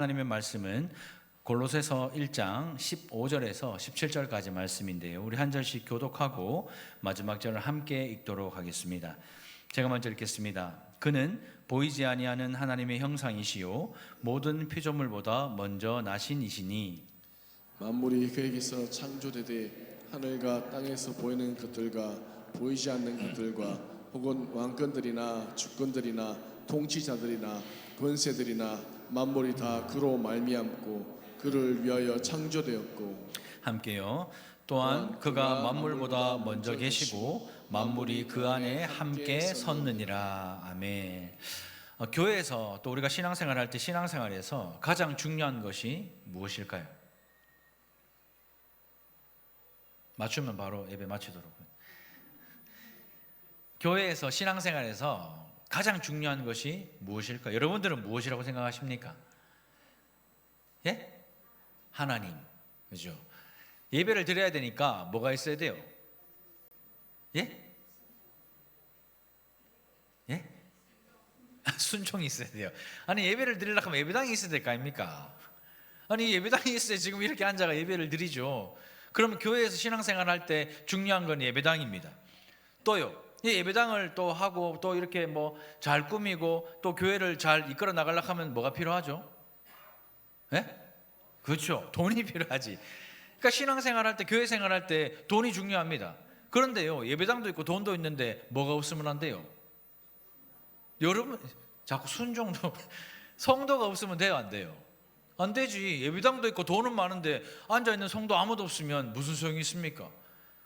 하나님의 말씀은 골로새서 1장 15절에서 17절까지 말씀인데요. 우리 한 절씩 교독하고 마지막 절을 함께 읽도록 하겠습니다. 제가 먼저 읽겠습니다. 그는 보이지 아니하는 하나님의 형상이시요 모든 피조물보다 먼저 나신 이시니 만물이 그에게서 창조되되 하늘과 땅에서 보이는 것들과 보이지 않는 것들과 혹은 왕권들이나 주권들이나 통치자들이나 권세들이나 만물이 다 그로 말미암고 그를 위하여 창조되었고 함께요. 또한 그가 만물보다 먼저 계시고 만물이 그 안에 함께 섰느니라. 아멘. 교회에서 또 우리가 신앙생활할 때 신앙생활에서 가장 중요한 것이 무엇일까요? 맞추면 바로 예배 마치도록. 교회에서 신앙생활에서 가장 중요한 것이 무엇일까요? 여러분들은 무엇이라고 생각하십니까? 예? 하나님. 그죠? 예배를 드려야 되니까 뭐가 있어야 돼요? 예? 예? 순종이 있어야 돼요. 아니 예배를 드리려고 하면 예배당이 있어야 될 거 아닙니까? 아니 예배당이 있어야 지금 이렇게 앉아가 예배를 드리죠. 그럼 교회에서 신앙생활 할 때 중요한 건 예배당입니다. 또요. 이 예배당을 또 하고 또 이렇게 뭐 잘 꾸미고 또 교회를 잘 이끌어 나가려고 하면 뭐가 필요하죠? 예? 그렇죠. 돈이 필요하지. 그러니까 신앙생활 할 때 교회 생활 할 때 돈이 중요합니다. 그런데요. 예배당도 있고 돈도 있는데 뭐가 없으면 안 돼요? 여러분 자꾸 순종도 성도가 없으면 돼요, 안 돼요? 안 되지. 예배당도 있고 돈은 많은데 앉아있는 성도 아무도 없으면 무슨 소용이 있습니까?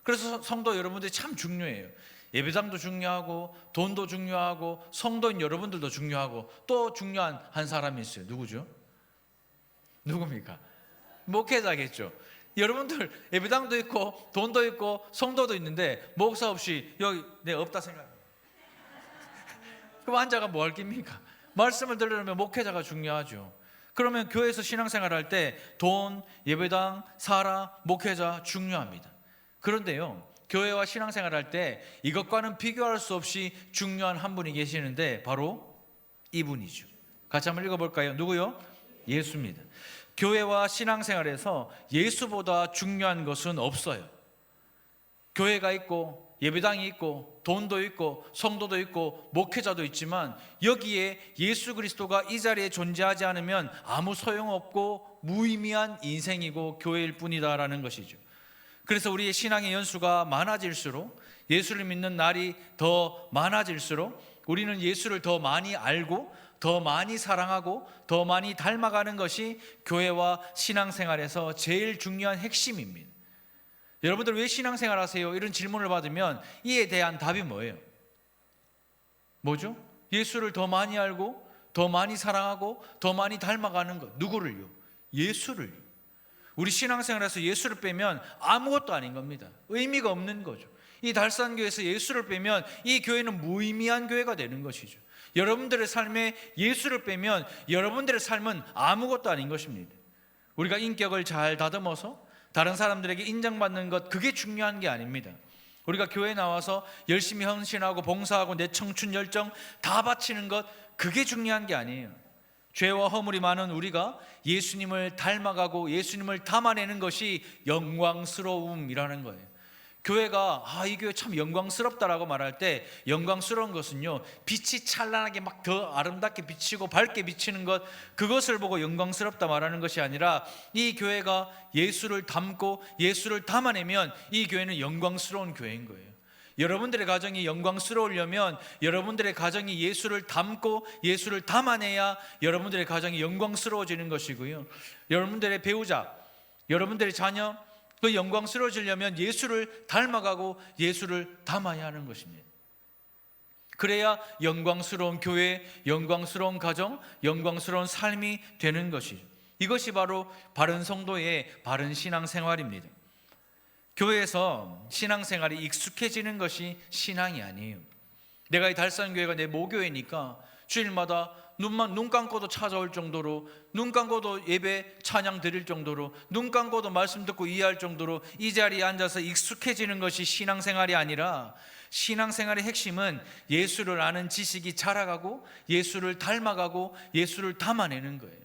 그래서 성도 여러분들이 참 중요해요. 예배당도 중요하고 돈도 중요하고 성도인 여러분들도 중요하고 또 중요한 한 사람이 있어요. 누구죠? 누굽니까? 목회자겠죠. 여러분들 예배당도 있고 돈도 있고 성도도 있는데 목사 없이 여기 없다 생각합니다. 그럼 앉아가 뭐 할 깁니까? 말씀을 들으려면 목회자가 중요하죠. 그러면 교회에서 신앙생활 할 때 돈, 예배당, 사람, 목회자 중요합니다. 그런데요, 교회와 신앙생활 할 때 이것과는 비교할 수 없이 중요한 한 분이 계시는데 바로 이분이죠. 같이 한번 읽어볼까요? 누구요? 예수입니다. 교회와 신앙생활에서 예수보다 중요한 것은 없어요. 교회가 있고 예배당이 있고 돈도 있고 성도도 있고 목회자도 있지만 여기에 예수 그리스도가 이 자리에 존재하지 않으면 아무 소용없고 무의미한 인생이고 교회일 뿐이다라는 것이죠. 그래서 우리의 신앙의 연수가 많아질수록 예수를 믿는 날이 더 많아질수록 우리는 예수를 더 많이 알고 더 많이 사랑하고 더 많이 닮아가는 것이 교회와 신앙생활에서 제일 중요한 핵심입니다. 여러분들 왜 신앙생활 하세요? 이런 질문을 받으면 이에 대한 답이 뭐예요? 뭐죠? 예수를 더 많이 알고 더 많이 사랑하고 더 많이 닮아가는 것. 누구를요? 예수를요. 우리 신앙생활에서 예수를 빼면 아무것도 아닌 겁니다. 의미가 없는 거죠. 이 달산교회에서 예수를 빼면 이 교회는 무의미한 교회가 되는 것이죠. 여러분들의 삶에 예수를 빼면 여러분들의 삶은 아무것도 아닌 것입니다. 우리가 인격을 잘 다듬어서 다른 사람들에게 인정받는 것, 그게 중요한 게 아닙니다. 우리가 교회에 나와서 열심히 헌신하고 봉사하고 내 청춘 열정 다 바치는 것, 그게 중요한 게 아니에요. 죄와 허물이 많은 우리가 예수님을 닮아가고 예수님을 담아내는 것이 영광스러움이라는 거예요. 교회가 이 교회 참 영광스럽다라고 말할 때 영광스러운 것은요, 빛이 찬란하게 막 더 아름답게 비치고 밝게 비치는 것, 그것을 보고 영광스럽다 말하는 것이 아니라 이 교회가 예수를 담고 예수를 담아내면 이 교회는 영광스러운 교회인 거예요. 여러분들의 가정이 영광스러우려면 여러분들의 가정이 예수를 담고 예수를 담아내야 여러분들의 가정이 영광스러워지는 것이고요. 여러분들의 배우자, 여러분들의 자녀, 그 영광스러워지려면 예수를 닮아가고 예수를 담아야 하는 것입니다. 그래야 영광스러운 교회, 영광스러운 가정, 영광스러운 삶이 되는 것이죠. 이것이 바로 바른 성도의 바른 신앙생활입니다. 교회에서 신앙생활이 익숙해지는 것이 신앙이 아니에요. 내가 이 달산교회가 내 모교회니까 주일마다 눈 감고도 찾아올 정도로, 눈 감고도 예배 찬양 드릴 정도로, 눈 감고도 말씀 듣고 이해할 정도로 이 자리에 앉아서 익숙해지는 것이 신앙생활이 아니라, 신앙생활의 핵심은 예수를 아는 지식이 자라가고 예수를 닮아가고 예수를 담아내는 거예요.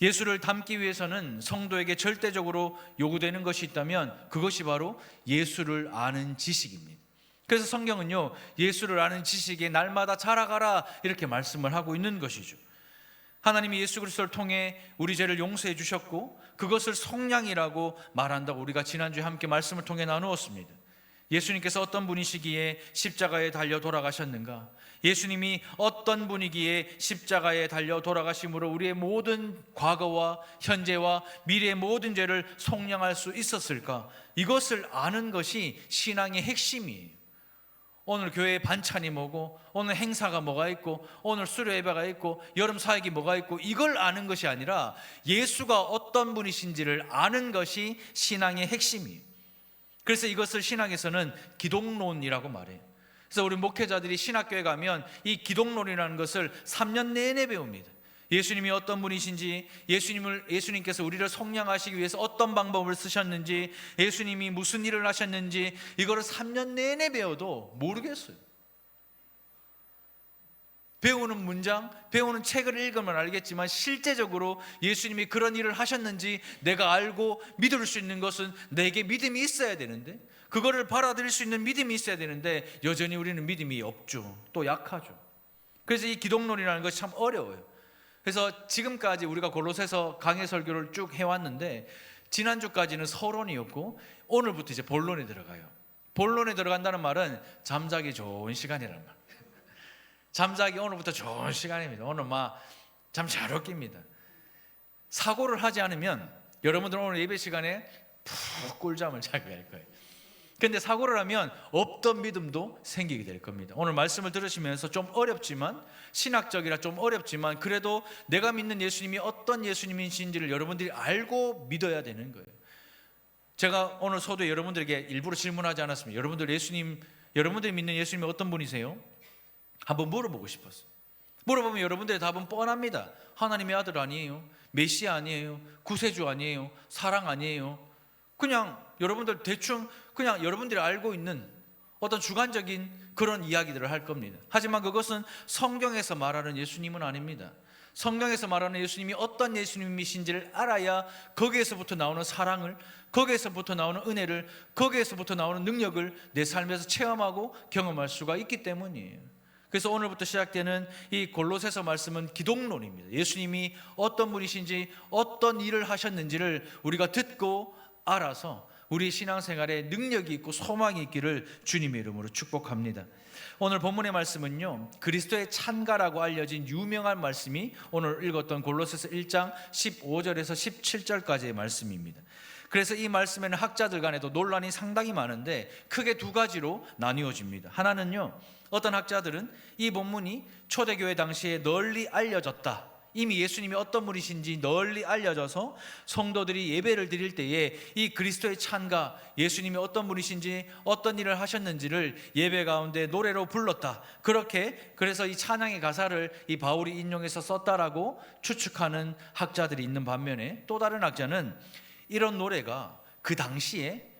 예수를 닮기 위해서는 성도에게 절대적으로 요구되는 것이 있다면 그것이 바로 예수를 아는 지식입니다. 그래서 성경은요, 예수를 아는 지식에 날마다 자라가라 이렇게 말씀을 하고 있는 것이죠. 하나님이 예수 그리스도를 통해 우리 죄를 용서해 주셨고 그것을 속량이라고 말한다고 우리가 지난주에 함께 말씀을 통해 나누었습니다. 예수님께서 어떤 분이시기에 십자가에 달려 돌아가셨는가? 예수님이 어떤 분이기에 십자가에 달려 돌아가심으로 우리의 모든 과거와 현재와 미래의 모든 죄를 속량할 수 있었을까? 이것을 아는 것이 신앙의 핵심이에요. 오늘 교회의 반찬이 뭐고, 오늘 행사가 뭐가 있고, 오늘 수료 예배가 있고, 여름 사역이 뭐가 있고, 이걸 아는 것이 아니라 예수가 어떤 분이신지를 아는 것이 신앙의 핵심이에요. 그래서 이것을 신학에서는 기독론이라고 말해요. 그래서 우리 목회자들이 신학교에 가면 이 기독론이라는 것을 3년 내내 배웁니다. 예수님이 어떤 분이신지, 예수님께서 우리를 속량하시기 위해서 어떤 방법을 쓰셨는지, 예수님이 무슨 일을 하셨는지, 이거를 3년 내내 배워도 모르겠어요. 배우는 문장, 배우는 책을 읽으면 알겠지만 실제적으로 예수님이 그런 일을 하셨는지 내가 알고 믿을 수 있는 것은 내게 믿음이 있어야 되는데, 그거를 받아들일 수 있는 믿음이 있어야 되는데 여전히 우리는 믿음이 없죠. 또 약하죠. 그래서 이 기독론이라는 것이 참 어려워요. 그래서 지금까지 우리가 골로새서 강해 설교를 쭉 해왔는데 지난주까지는 서론이었고 오늘부터 이제 본론에 들어가요. 본론에 들어간다는 말은 잠자기 좋은 시간이라는 말. 잠자기 오늘부터 좋은 시간입니다. 오늘 막 잠 잘 옵니다. 사고를 하지 않으면 여러분들은 오늘 예배 시간에 푹 꿀잠을 자게 할 거예요. 근데 사고를 하면 없던 믿음도 생기게 될 겁니다. 오늘 말씀을 들으시면서 좀 어렵지만, 신학적이라 좀 어렵지만 그래도 내가 믿는 예수님이 어떤 예수님이신지를 여러분들이 알고 믿어야 되는 거예요. 제가 오늘 서두에 여러분들에게 일부러 질문하지 않았습니다. 여러분들이 믿는 예수님이 어떤 분이세요? 한번 물어보고 싶었어요. 물어보면 여러분들의 답은 뻔합니다. 하나님의 아들 아니에요, 메시아 아니에요, 구세주 아니에요, 사랑 아니에요. 그냥 여러분들 대충 그냥 여러분들이 알고 있는 어떤 주관적인 그런 이야기들을 할 겁니다. 하지만 그것은 성경에서 말하는 예수님은 아닙니다. 성경에서 말하는 예수님이 어떤 예수님이신지를 알아야 거기에서부터 나오는 사랑을, 거기에서부터 나오는 은혜를, 거기에서부터 나오는 능력을 내 삶에서 체험하고 경험할 수가 있기 때문이에요. 그래서 오늘부터 시작되는 이 골로새서 말씀은 기독론입니다. 예수님이 어떤 분이신지, 어떤 일을 하셨는지를 우리가 듣고 알아서 우리 신앙생활에 능력이 있고 소망이 있기를 주님의 이름으로 축복합니다. 오늘 본문의 말씀은요, 그리스도의 찬가라고 알려진 유명한 말씀이 오늘 읽었던 골로새서 1장 15절에서 17절까지의 말씀입니다. 그래서 이 말씀에는 학자들 간에도 논란이 상당히 많은데 크게 두 가지로 나뉘어집니다. 하나는요, 어떤 학자들은 이 본문이 초대교회 당시에 널리 알려졌다, 이미 예수님이 어떤 분이신지 널리 알려져서 성도들이 예배를 드릴 때에 이 그리스도의 찬가, 예수님이 어떤 분이신지 어떤 일을 하셨는지를 예배 가운데 노래로 불렀다, 그래서 이 찬양의 가사를 이 바울이 인용해서 썼다라고 추측하는 학자들이 있는 반면에, 또 다른 학자는 이런 노래가 그 당시에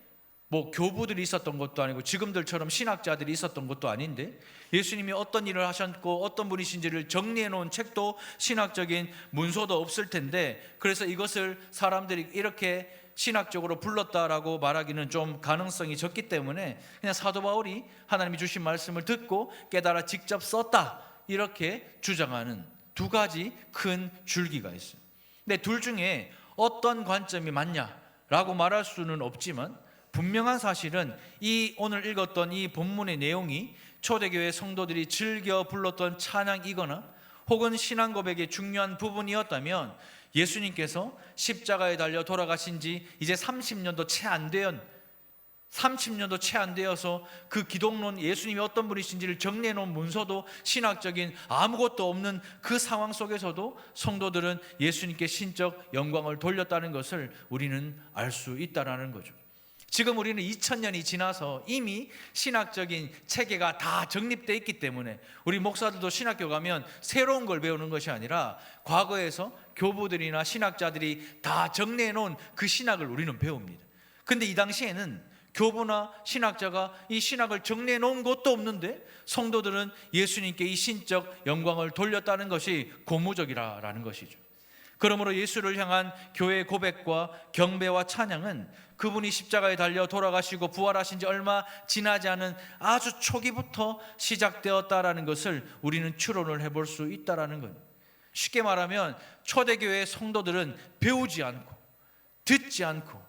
뭐 교부들이 있었던 것도 아니고 지금들처럼 신학자들이 있었던 것도 아닌데 예수님이 어떤 일을 하셨고 어떤 분이신지를 정리해 놓은 책도 신학적인 문서도 없을 텐데, 그래서 이것을 사람들이 이렇게 신학적으로 불렀다라고 말하기는 좀 가능성이 적기 때문에 그냥 사도 바울이 하나님이 주신 말씀을 듣고 깨달아 직접 썼다, 이렇게 주장하는 두 가지 큰 줄기가 있어요. 근데 둘 중에 어떤 관점이 맞냐라고 말할 수는 없지만 분명한 사실은 이 오늘 읽었던 이 본문의 내용이 초대교회 성도들이 즐겨 불렀던 찬양이거나 혹은 신앙 고백의 중요한 부분이었다면 예수님께서 십자가에 달려 돌아가신 지 이제 30년도 채 안 되어서 그 기독론, 예수님이 어떤 분이신지를 정리해 놓은 문서도 신학적인 아무것도 없는 그 상황 속에서도 성도들은 예수님께 신적 영광을 돌렸다는 것을 우리는 알 수 있다는 거죠. 지금 우리는 2000년이 지나서 이미 신학적인 체계가 다 정립되어 있기 때문에 우리 목사들도 신학교 가면 새로운 걸 배우는 것이 아니라 과거에서 교부들이나 신학자들이 다 정리해 놓은 그 신학을 우리는 배웁니다. 근데 이 당시에는 교부나 신학자가 이 신학을 정리해 놓은 것도 없는데 성도들은 예수님께 이 신적 영광을 돌렸다는 것이 고무적이라는 것이죠. 그러므로 예수를 향한 교회의 고백과 경배와 찬양은 그분이 십자가에 달려 돌아가시고 부활하신 지 얼마 지나지 않은 아주 초기부터 시작되었다라는 것을 우리는 추론을 해볼 수 있다라는 거예요. 쉽게 말하면 초대교회의 성도들은 배우지 않고 듣지 않고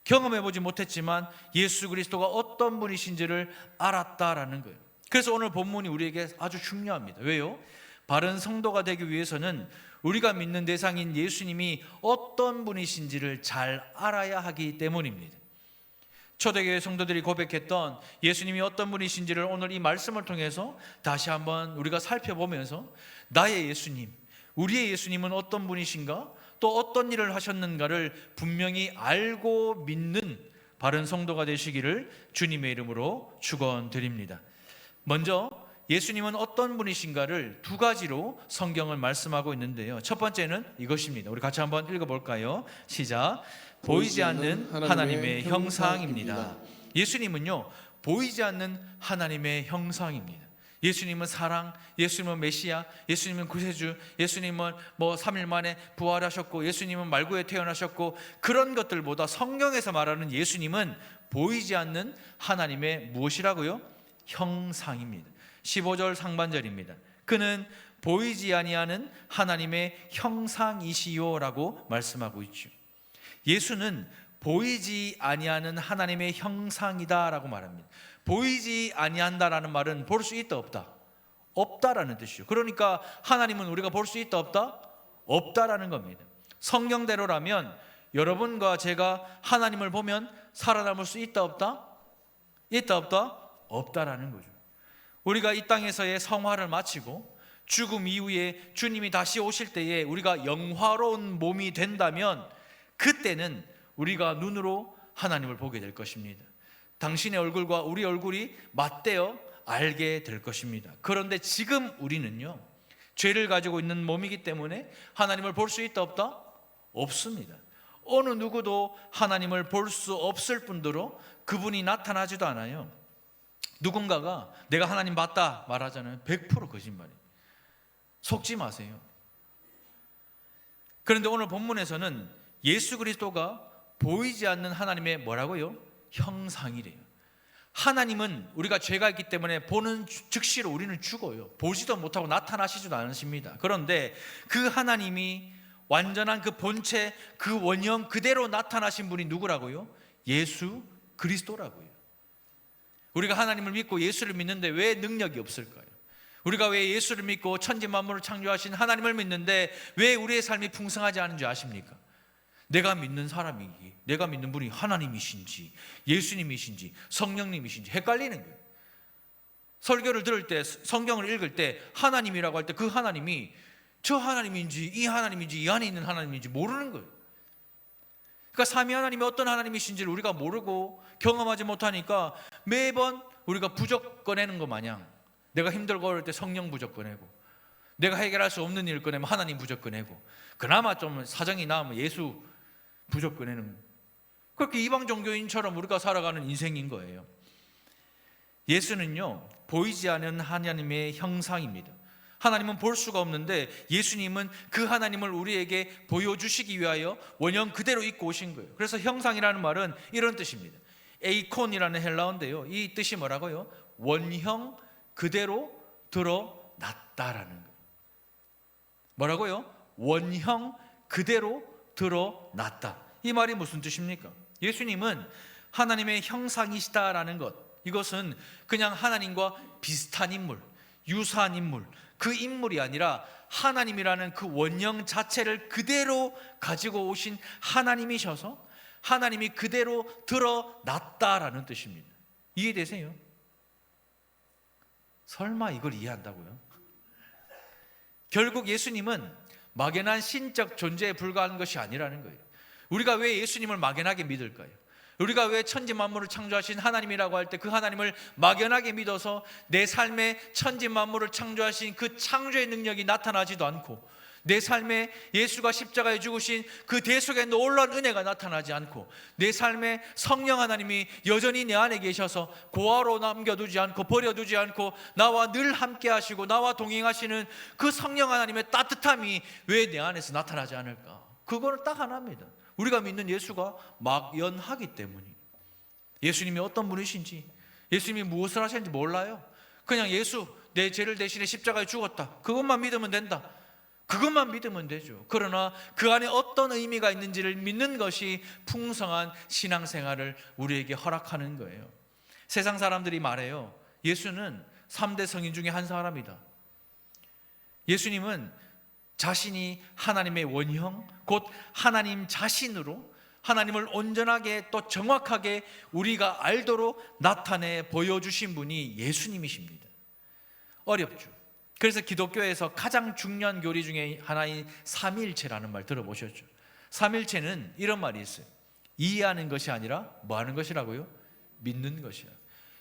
경험해보지 못했지만 예수 그리스도가 어떤 분이신지를 알았다라는 거예요. 그래서 오늘 본문이 우리에게 아주 중요합니다. 왜요? 바른 성도가 되기 위해서는 우리가 믿는 대상인 예수님이 어떤 분이신지를 잘 알아야 하기 때문입니다. 초대교회 성도들이 고백했던 예수님이 어떤 분이신지를 오늘 이 말씀을 통해서 다시 한번 우리가 살펴보면서 나의 예수님, 우리의 예수님은 어떤 분이신가, 또 어떤 일을 하셨는가를 분명히 알고 믿는 바른 성도가 되시기를 주님의 이름으로 축원드립니다. 먼저 예수님은 어떤 분이신가를 두 가지로 성경을 말씀하고 있는데요. 첫 번째는 이것입니다. 우리 같이 한번 읽어볼까요? 시작. 보이지 않는 하나님의 형상입니다. 예수님은요, 보이지 않는 하나님의 형상입니다. 예수님은 사랑, 예수님은 메시아, 예수님은 구세주, 예수님은 3일 만에 부활하셨고, 예수님은 말구에 태어나셨고, 그런 것들보다 성경에서 말하는 예수님은 보이지 않는 하나님의 무엇이라고요? 형상입니다. 15절 상반절입니다. 그는 보이지 아니하는 하나님의 형상이시요라고 말씀하고 있죠. 예수는 보이지 아니하는 하나님의 형상이다라고 말합니다. 보이지 아니한다라는 말은 볼 수 있다 없다? 없다라는 뜻이죠. 그러니까 하나님은 우리가 볼 수 있다 없다? 없다라는 겁니다. 성경대로라면 여러분과 제가 하나님을 보면 살아남을 수 있다 없다? 있다 없다? 없다라는 거죠. 우리가 이 땅에서의 성화를 마치고 죽음 이후에 주님이 다시 오실 때에 우리가 영화로운 몸이 된다면 그때는 우리가 눈으로 하나님을 보게 될 것입니다. 당신의 얼굴과 우리 얼굴이 맞대어 알게 될 것입니다. 그런데 지금 우리는요, 죄를 가지고 있는 몸이기 때문에 하나님을 볼 수 있다 없다? 없습니다. 어느 누구도 하나님을 볼 수 없을 뿐더러 그분이 나타나지도 않아요. 누군가가 내가 하나님 봤다 말하잖아요. 100% 거짓말이에요. 속지 마세요. 그런데 오늘 본문에서는 예수 그리스도가 보이지 않는 하나님의 뭐라고요? 형상이래요. 하나님은 우리가 죄가 있기 때문에 보는 즉시로 우리는 죽어요. 보지도 못하고 나타나시지도 않으십니다. 그런데 그 하나님이 완전한 그 본체, 그 원형 그대로 나타나신 분이 누구라고요? 예수 그리스도라고요. 우리가 하나님을 믿고 예수를 믿는데 왜 능력이 없을까요? 우리가 왜 예수를 믿고 천지 만물을 창조하신 하나님을 믿는데 왜 우리의 삶이 풍성하지 않은 줄 아십니까? 내가 믿는 사람이, 내가 믿는 분이 하나님이신지 예수님이신지 성령님이신지 헷갈리는 거예요. 설교를 들을 때, 성경을 읽을 때 하나님이라고 할 때 그 하나님이 저 하나님인지 이 하나님인지 이 안에 있는 하나님인지 모르는 거예요. 그러니까 삼위 하나님이 어떤 하나님이신지를 우리가 모르고 경험하지 못하니까 매번 우리가 부적 꺼내는 것 마냥, 내가 힘들고 어려울 때 성령 부적 꺼내고, 내가 해결할 수 없는 일 꺼내면 하나님 부적 꺼내고, 그나마 좀 사정이 나으면 예수 부적 꺼내는, 그렇게 이방 종교인처럼 우리가 살아가는 인생인 거예요. 예수는요, 보이지 않는 하나님의 형상입니다. 하나님은 볼 수가 없는데 예수님은 그 하나님을 우리에게 보여주시기 위하여 원형 그대로 입고 오신 거예요. 그래서 형상이라는 말은 이런 뜻입니다. 에이콘이라는 헬라어인데요, 이 뜻이 뭐라고요? 원형 그대로 드러났다라는 거예요. 뭐라고요? 원형 그대로 드러났다. 이 말이 무슨 뜻입니까? 예수님은 하나님의 형상이시다라는 것, 이것은 그냥 하나님과 비슷한 인물, 유사한 인물, 그 인물이 아니라 하나님이라는 그 원형 자체를 그대로 가지고 오신 하나님이셔서 하나님이 그대로 드러났다라는 뜻입니다. 이해되세요? 설마 이걸 이해한다고요? 결국 예수님은 막연한 신적 존재에 불과한 것이 아니라는 거예요. 우리가 왜 예수님을 막연하게 믿을까요? 우리가 왜 천지 만물을 창조하신 하나님이라고 할 때 그 하나님을 막연하게 믿어서 내 삶에 천지 만물을 창조하신 그 창조의 능력이 나타나지도 않고, 내 삶에 예수가 십자가에 죽으신 그 대속의 놀라운 은혜가 나타나지 않고, 내 삶에 성령 하나님이 여전히 내 안에 계셔서 고아로 남겨두지 않고 버려두지 않고 나와 늘 함께 하시고 나와 동행하시는 그 성령 하나님의 따뜻함이 왜 내 안에서 나타나지 않을까? 그거는 딱 하나입니다. 우리가 믿는 예수가 막연하기 때문이에요. 예수님이 어떤 분이신지, 예수님이 무엇을 하셨는지 몰라요. 그냥 예수, 내 죄를 대신해 십자가에 죽었다, 그것만 믿으면 된다. 그것만 믿으면 되죠. 그러나 그 안에 어떤 의미가 있는지를 믿는 것이 풍성한 신앙생활을 우리에게 허락하는 거예요. 세상 사람들이 말해요. 예수는 3대 성인 중에 한 사람이다. 예수님은 자신이 하나님의 원형, 곧 하나님 자신으로 하나님을 온전하게 또 정확하게 우리가 알도록 나타내 보여주신 분이 예수님이십니다. 어렵죠. 그래서 기독교에서 가장 중요한 교리 중에 하나인 삼위일체라는 말 들어보셨죠? 삼위일체는 이런 말이 있어요. 이해하는 것이 아니라 뭐 하는 것이라고요? 믿는 것이야.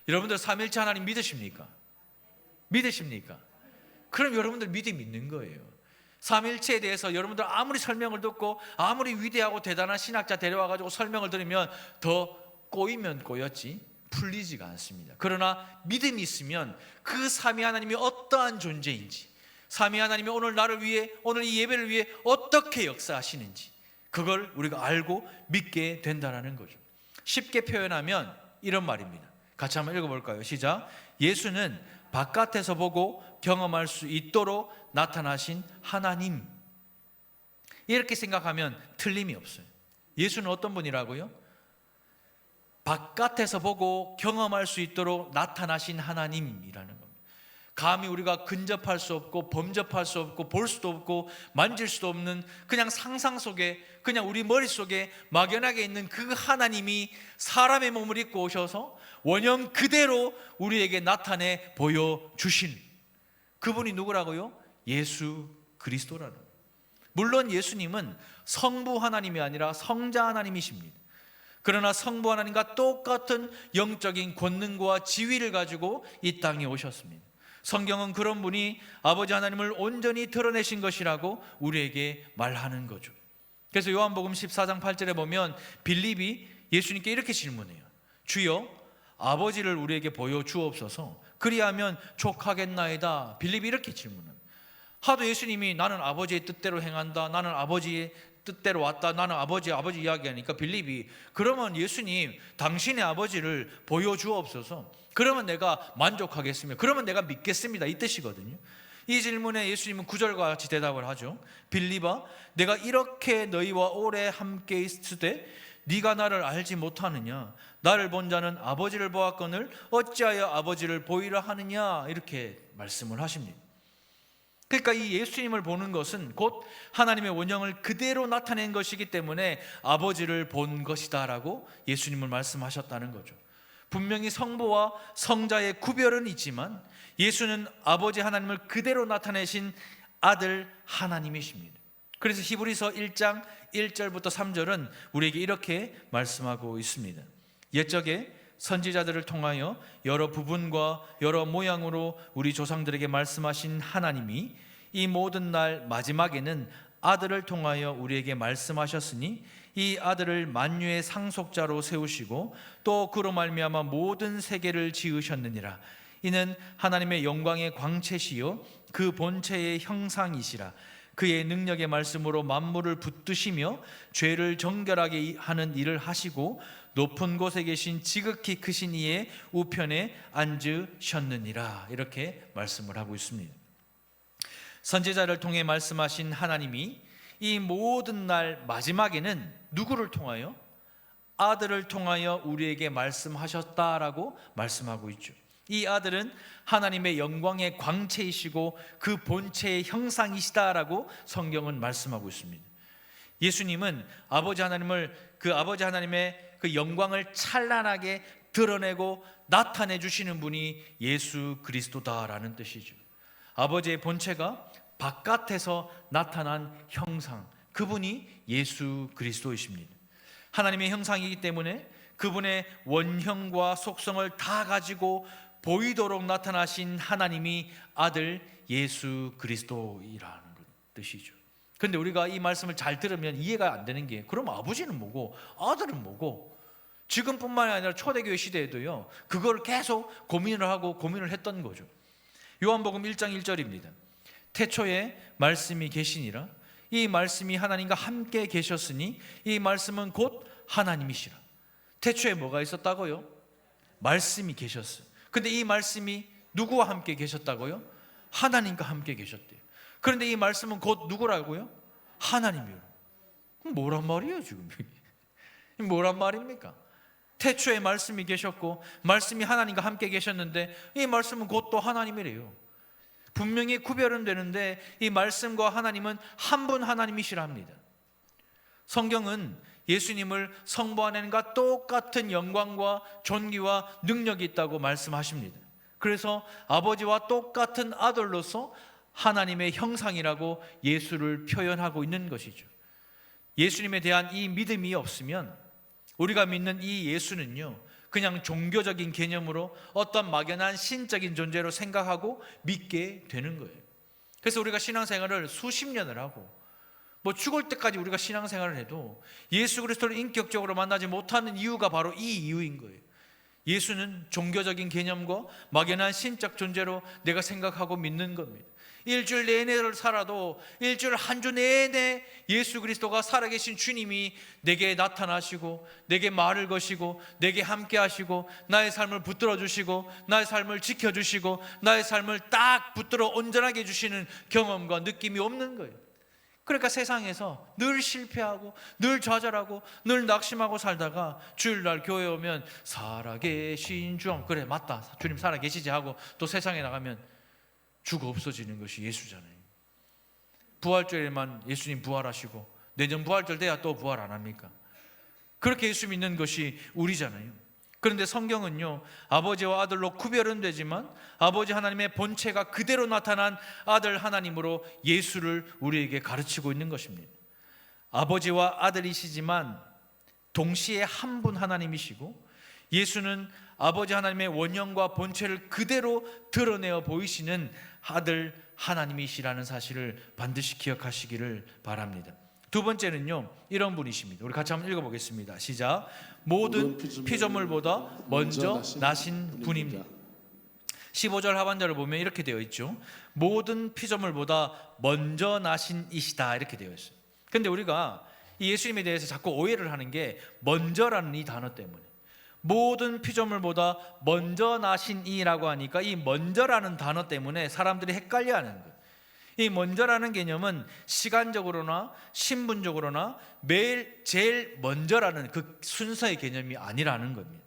여러분들 삼위일체 하나님 믿으십니까? 믿으십니까? 그럼 여러분들 믿는 거예요. 삼위일체에 대해서 여러분들 아무리 설명을 듣고 아무리 위대하고 대단한 신학자 데려와가지고 설명을 들으면 더 꼬이면 꼬였지 풀리지가 않습니다. 그러나 믿음이 있으면 그 삼위 하나님이 어떠한 존재인지, 삼위 하나님이 오늘 나를 위해, 오늘 이 예배를 위해 어떻게 역사하시는지 그걸 우리가 알고 믿게 된다는 거죠. 쉽게 표현하면 이런 말입니다. 같이 한번 읽어볼까요? 시작. 예수는 바깥에서 보고 경험할 수 있도록 나타나신 하나님. 이렇게 생각하면 틀림이 없어요. 예수는 어떤 분이라고요? 바깥에서 보고 경험할 수 있도록 나타나신 하나님이라는 겁니다. 감히 우리가 근접할 수 없고 범접할 수 없고 볼 수도 없고 만질 수도 없는 그냥 상상 속에, 그냥 우리 머릿속에 막연하게 있는 그 하나님이 사람의 몸을 입고 오셔서 원형 그대로 우리에게 나타내 보여주신 그분이 누구라고요? 예수 그리스도라는 거예요. 물론 예수님은 성부 하나님이 아니라 성자 하나님이십니다. 그러나 성부 하나님과 똑같은 영적인 권능과 지위를 가지고 이 땅에 오셨습니다. 성경은 그런 분이 아버지 하나님을 온전히 드러내신 것이라고 우리에게 말하는 거죠. 그래서 요한복음 14장 8절에 보면 빌립이 예수님께 이렇게 질문해요. 주여, 아버지를 우리에게 보여주옵소서. 그리하면 족하겠나이다. 빌립이 이렇게 질문합니다. 하도 예수님이 나는 아버지의 뜻대로 행한다, 나는 아버지의 뜻대로 왔다, 나는 아버지 이야기하니까 빌립이 그러면 예수님 당신의 아버지를 보여주옵소서. 그러면 내가 만족하겠습니다. 그러면 내가 믿겠습니다. 이 뜻이거든요. 이 질문에 예수님은 9절과 같이 대답을 하죠. 빌립아, 내가 이렇게 너희와 오래 함께 있을 때 네가 나를 알지 못하느냐? 나를 본 자는 아버지를 보았거늘 어찌하여 아버지를 보이라 하느냐? 이렇게 말씀을 하십니다. 그러니까 이 예수님을 보는 것은 곧 하나님의 원형을 그대로 나타낸 것이기 때문에 아버지를 본 것이다라고 예수님을 말씀하셨다는 거죠. 분명히 성부와 성자의 구별은 있지만 예수는 아버지 하나님을 그대로 나타내신 아들 하나님이십니다. 그래서 히브리서 1장 1절부터 3절은 우리에게 이렇게 말씀하고 있습니다. 옛적에 선지자들을 통하여 여러 부분과 여러 모양으로 우리 조상들에게 말씀하신 하나님이 이 모든 날 마지막에는 아들을 통하여 우리에게 말씀하셨으니 이 아들을 만유의 상속자로 세우시고 또 그로 말미암아 모든 세계를 지으셨느니라. 이는 하나님의 영광의 광채시요 그 본체의 형상이시라. 그의 능력의 말씀으로 만물을 붙드시며 죄를 정결하게 하는 일을 하시고 높은 곳에 계신 지극히 크신 이의 우편에 앉으셨느니라. 이렇게 말씀을 하고 있습니다. 선지자를 통해 말씀하신 하나님이 이 모든 날 마지막에는 누구를 통하여? 아들을 통하여 우리에게 말씀하셨다라고 말씀하고 있죠. 이 아들은 하나님의 영광의 광채이시고 그 본체의 형상이시다라고 성경은 말씀하고 있습니다. 예수님은 아버지 하나님의 그 영광을 찬란하게 드러내고 나타내 주시는 분이 예수 그리스도다라는 뜻이죠. 아버지의 본체가 바깥에서 나타난 형상, 그분이 예수 그리스도이십니다. 하나님의 형상이기 때문에 그분의 원형과 속성을 다 가지고 보이도록 나타나신 하나님이 아들 예수 그리스도이라는 뜻이죠. 근데 우리가 이 말씀을 잘 들으면 이해가 안 되는 게, 그럼 아버지는 뭐고 아들은 뭐고? 지금뿐만이 아니라 초대교회 시대에도요, 그걸 계속 고민을 하고 고민을 했던 거죠. 요한복음 1장 1절입니다. 태초에 말씀이 계시니라. 이 말씀이 하나님과 함께 계셨으니 이 말씀은 곧 하나님이시라. 태초에 뭐가 있었다고요? 말씀이 계셨어요. 근데 이 말씀이 누구와 함께 계셨다고요? 하나님과 함께 계셨대요. 그런데 이 말씀은 곧 누구라고요? 하나님이요. 그럼 뭐란 말이에요 지금? 뭐란 말입니까? 태초에 말씀이 계셨고 말씀이 하나님과 함께 계셨는데 이 말씀은 곧 또 하나님이래요. 분명히 구별은 되는데 이 말씀과 하나님은 한 분 하나님이시라 합니다. 성경은 예수님을 성부 하나님과 똑같은 영광과 존귀와 능력이 있다고 말씀하십니다. 그래서 아버지와 똑같은 아들로서 하나님의 형상이라고 예수를 표현하고 있는 것이죠. 예수님에 대한 이 믿음이 없으면 우리가 믿는 이 예수는요, 그냥 종교적인 개념으로 어떤 막연한 신적인 존재로 생각하고 믿게 되는 거예요. 그래서 우리가 신앙생활을 수십 년을 하고 죽을 때까지 우리가 신앙생활을 해도 예수 그리스도를 인격적으로 만나지 못하는 이유가 바로 이 이유인 거예요. 예수는 종교적인 개념과 막연한 신적 존재로 내가 생각하고 믿는 겁니다. 일주일 내내를 살아도 일주일 한 주 내내 예수 그리스도가 살아계신 주님이 내게 나타나시고 내게 말을 거시고 내게 함께 하시고 나의 삶을 붙들어 주시고 나의 삶을 지켜주시고 나의 삶을 딱 붙들어 온전하게 해주시는 경험과 느낌이 없는 거예요. 그러니까 세상에서 늘 실패하고 늘 좌절하고 늘 낙심하고 살다가 주일날 교회 오면 살아계신 주, 그래 맞다 주님 살아계시지 하고 또 세상에 나가면 죽어 없어지는 것이 예수잖아요. 부활절에만 예수님 부활하시고 내년 부활절 돼야 또 부활 안 합니까? 그렇게 예수 믿는 것이 우리잖아요. 그런데 성경은요, 아버지와 아들로 구별은 되지만 아버지 하나님의 본체가 그대로 나타난 아들 하나님으로 예수를 우리에게 가르치고 있는 것입니다. 아버지와 아들이시지만 동시에 한 분 하나님이시고 예수는 아버지 하나님의 원형과 본체를 그대로 드러내어 보이시는 아들 하나님이시라는 사실을 반드시 기억하시기를 바랍니다. 두 번째는요, 이런 분이십니다. 우리 같이 한번 읽어보겠습니다. 시작. 모든 피조물보다 먼저 나신 분입니다. 15절 하반절을 보면 이렇게 되어 있죠. 모든 피조물보다 먼저 나신 이시다 이렇게 되어 있어요. 근데 우리가 이 예수님에 대해서 자꾸 오해를 하는 게 먼저라는 이 단어 때문에, 모든 피조물보다 먼저 나신 이라고 하니까 이 먼저라는 단어 때문에 사람들이 헷갈려하는 거예요. 이 먼저라는 개념은 시간적으로나 신분적으로나 매일 제일 먼저라는 그 순서의 개념이 아니라는 겁니다.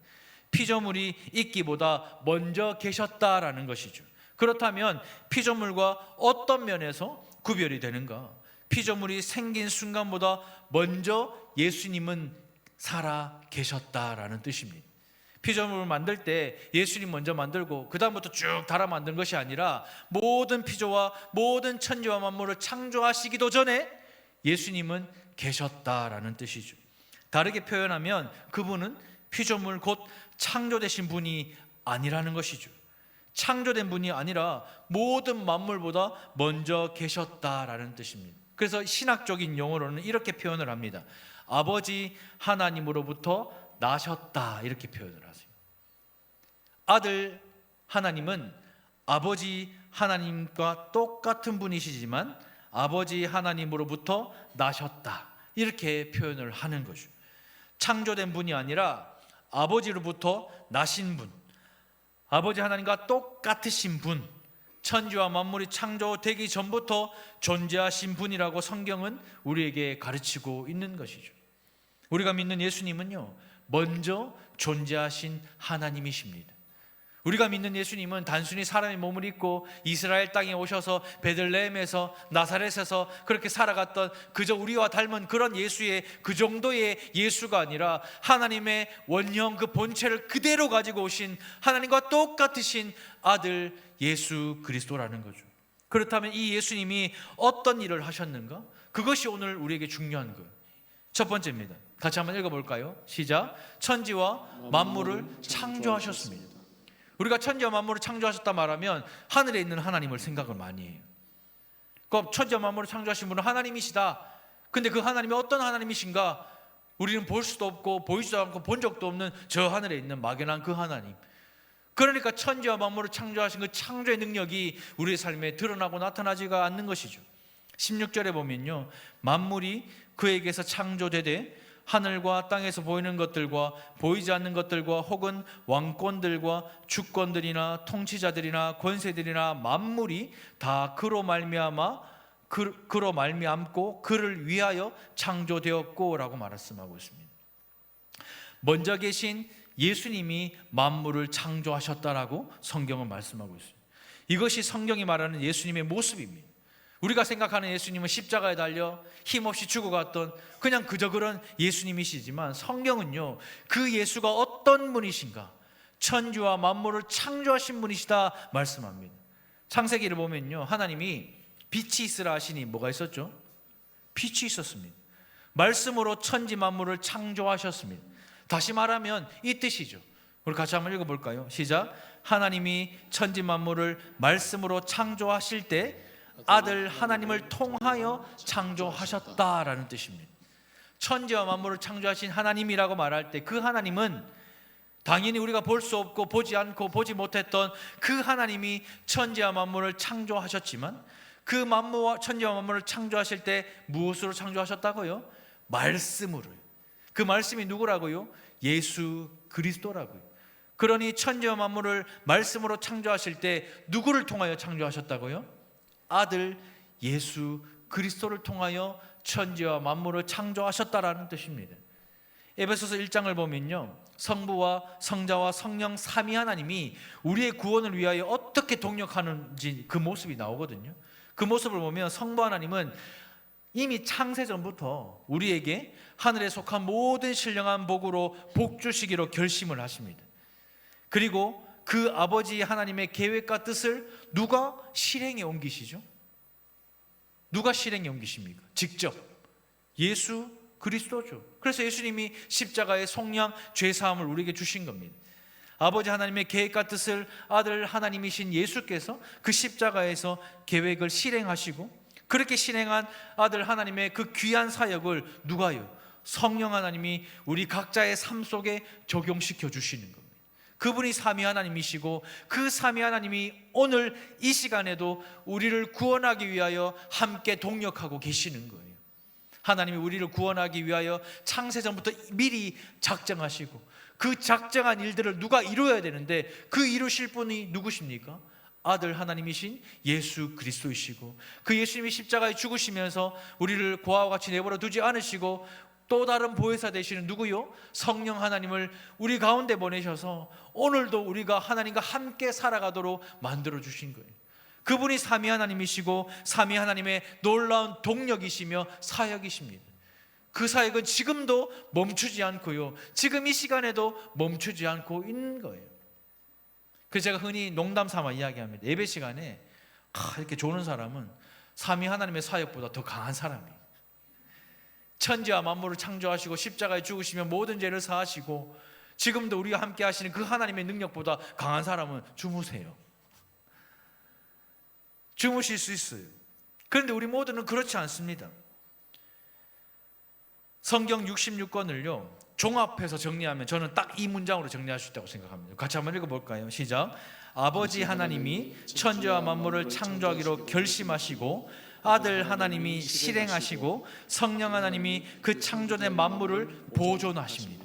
피조물이 있기보다 먼저 계셨다라는 것이죠. 그렇다면 피조물과 어떤 면에서 구별이 되는가? 피조물이 생긴 순간보다 먼저 예수님은 살아 계셨다라는 뜻입니다. 피조물을 만들 때 예수님 먼저 만들고 그 다음부터 쭉 달아 만든 것이 아니라 모든 피조와 모든 천지와 만물을 창조하시기도 전에 예수님은 계셨다라는 뜻이죠. 다르게 표현하면 그분은 피조물 곧 창조되신 분이 아니라는 것이죠. 창조된 분이 아니라 모든 만물보다 먼저 계셨다라는 뜻입니다. 그래서 신학적인 용어로는 이렇게 표현을 합니다. 아버지 하나님으로부터 나셨다 이렇게 표현을 하세요. 아들 하나님은 아버지 하나님과 똑같은 분이시지만 아버지 하나님으로부터 나셨다 이렇게 표현을 하는 거죠. 창조된 분이 아니라 아버지로부터 나신 분, 아버지 하나님과 똑같으신 분, 천지와 만물이 창조되기 전부터 존재하신 분이라고 성경은 우리에게 가르치고 있는 것이죠. 우리가 믿는 예수님은요, 먼저 존재하신 하나님이십니다. 우리가 믿는 예수님은 단순히 사람의 몸을 입고 이스라엘 땅에 오셔서 베들레헴에서 나사렛에서 그렇게 살아갔던 그저 우리와 닮은 그런 예수의 그 정도의 예수가 아니라 하나님의 원형 그 본체를 그대로 가지고 오신 하나님과 똑같으신 아들 예수 그리스도라는 거죠. 그렇다면 이 예수님이 어떤 일을 하셨는가? 그것이 오늘 우리에게 중요한 거예요. 첫 번째입니다. 같이 한번 읽어볼까요? 시작. 천지와 만물을 창조하셨습니다. 우리가 천지와 만물을 창조하셨다 말하면 하늘에 있는 하나님을 생각을 많이 해요. 그 천지와 만물을 창조하신 분은 하나님이시다. 근데 그 하나님이 어떤 하나님이신가? 우리는 볼 수도 없고 보이지도 않고 본 적도 없는 저 하늘에 있는 막연한 그 하나님. 그러니까 천지와 만물을 창조하신 그 창조의 능력이 우리의 삶에 드러나고 나타나지가 않는 것이죠. 16절에 보면요, 만물이 그에게서 창조되되 하늘과 땅에서 보이는 것들과 보이지 않는 것들과 혹은 왕권들과 주권들이나 통치자들이나 권세들이나 만물이 다 그로 말미암고 그를 위하여 창조되었고라고 말씀하고 있습니다. 먼저 계신 예수님이 만물을 창조하셨다라고 성경은 말씀하고 있습니다. 이것이 성경이 말하는 예수님의 모습입니다. 우리가 생각하는 예수님은 십자가에 달려 힘없이 죽어갔던 그냥 그저 그런 예수님이시지만, 성경은요, 그 예수가 어떤 분이신가, 천지와 만물을 창조하신 분이시다 말씀합니다. 창세기를 보면요, 하나님이 빛이 있으라 하시니 뭐가 있었죠? 빛이 있었습니다. 말씀으로 천지 만물을 창조하셨습니다. 다시 말하면 이 뜻이죠. 우리 같이 한번 읽어볼까요? 시작. 하나님이 천지 만물을 말씀으로 창조하실 때 아들 하나님을 통하여 창조하셨다라는 뜻입니다. 천지와 만물을 창조하신 하나님이라고 말할 때 그 하나님은 당연히 우리가 볼 수 없고 보지 않고 보지 못했던 그 하나님이 천지와 만물을 창조하셨지만, 그 천지와 만물을 창조하실 때 무엇으로 창조하셨다고요? 말씀으로요. 그 말씀이 누구라고요? 예수 그리스도라고요. 그러니 천지와 만물을 말씀으로 창조하실 때 누구를 통하여 창조하셨다고요? 아들 예수 그리스도를 통하여 천지와 만물을 창조하셨다라는 뜻입니다. 에베소서 1장을 보면요, 성부와 성자와 성령 삼위 하나님이 우리의 구원을 위하여 어떻게 동력하는지 그 모습이 나오거든요. 그 모습을 보면 성부 하나님은 이미 창세 전부터 우리에게 하늘에 속한 모든 신령한 복으로 복 주시기로 결심을 하십니다. 그리고 그 아버지 하나님의 계획과 뜻을 누가 실행에 옮기시죠? 누가 실행에 옮기십니까? 직접 예수 그리스도죠. 그래서 예수님이 십자가의 속량 죄사함을 우리에게 주신 겁니다. 아버지 하나님의 계획과 뜻을 아들 하나님이신 예수께서 그 십자가에서 계획을 실행하시고, 그렇게 실행한 아들 하나님의 그 귀한 사역을 누가요? 성령 하나님이 우리 각자의 삶 속에 적용시켜 주시는 겁니다. 그분이 삼위 하나님이시고, 그 삼위 하나님이 오늘 이 시간에도 우리를 구원하기 위하여 함께 동력하고 계시는 거예요. 하나님이 우리를 구원하기 위하여 창세전부터 미리 작정하시고, 그 작정한 일들을 누가 이루어야 되는데 그 이루실 분이 누구십니까? 아들 하나님이신 예수 그리스도이시고, 그 예수님이 십자가에 죽으시면서 우리를 고아와 같이 내버려 두지 않으시고 또 다른 보혜사 되시는 누구요? 성령 하나님을 우리 가운데 보내셔서 오늘도 우리가 하나님과 함께 살아가도록 만들어 주신 거예요. 그분이 삼위 하나님이시고 삼위 하나님의 놀라운 동력이시며 사역이십니다. 그 사역은 지금도 멈추지 않고요, 지금 이 시간에도 멈추지 않고 있는 거예요. 그래서 제가 흔히 농담 삼아 이야기합니다. 예배 시간에 이렇게 조는 사람은 삼위 하나님의 사역보다 더 강한 사람이에요. 천지와 만물을 창조하시고 십자가에 죽으시며 모든 죄를 사하시고 지금도 우리와 함께 하시는 그 하나님의 능력보다 강한 사람은 주무세요. 주무실 수 있어요. 그런데 우리 모두는 그렇지 않습니다. 성경 66권을요 종합해서 정리하면 저는 딱 이 문장으로 정리할 수 있다고 생각합니다. 같이 한번 읽어볼까요? 시작. 아버지 하나님이 천지와 만물을 창조하기로 결심하시고 아들 하나님이 실행하시고 성령 하나님이 그 창조된 만물을 보존하십니다.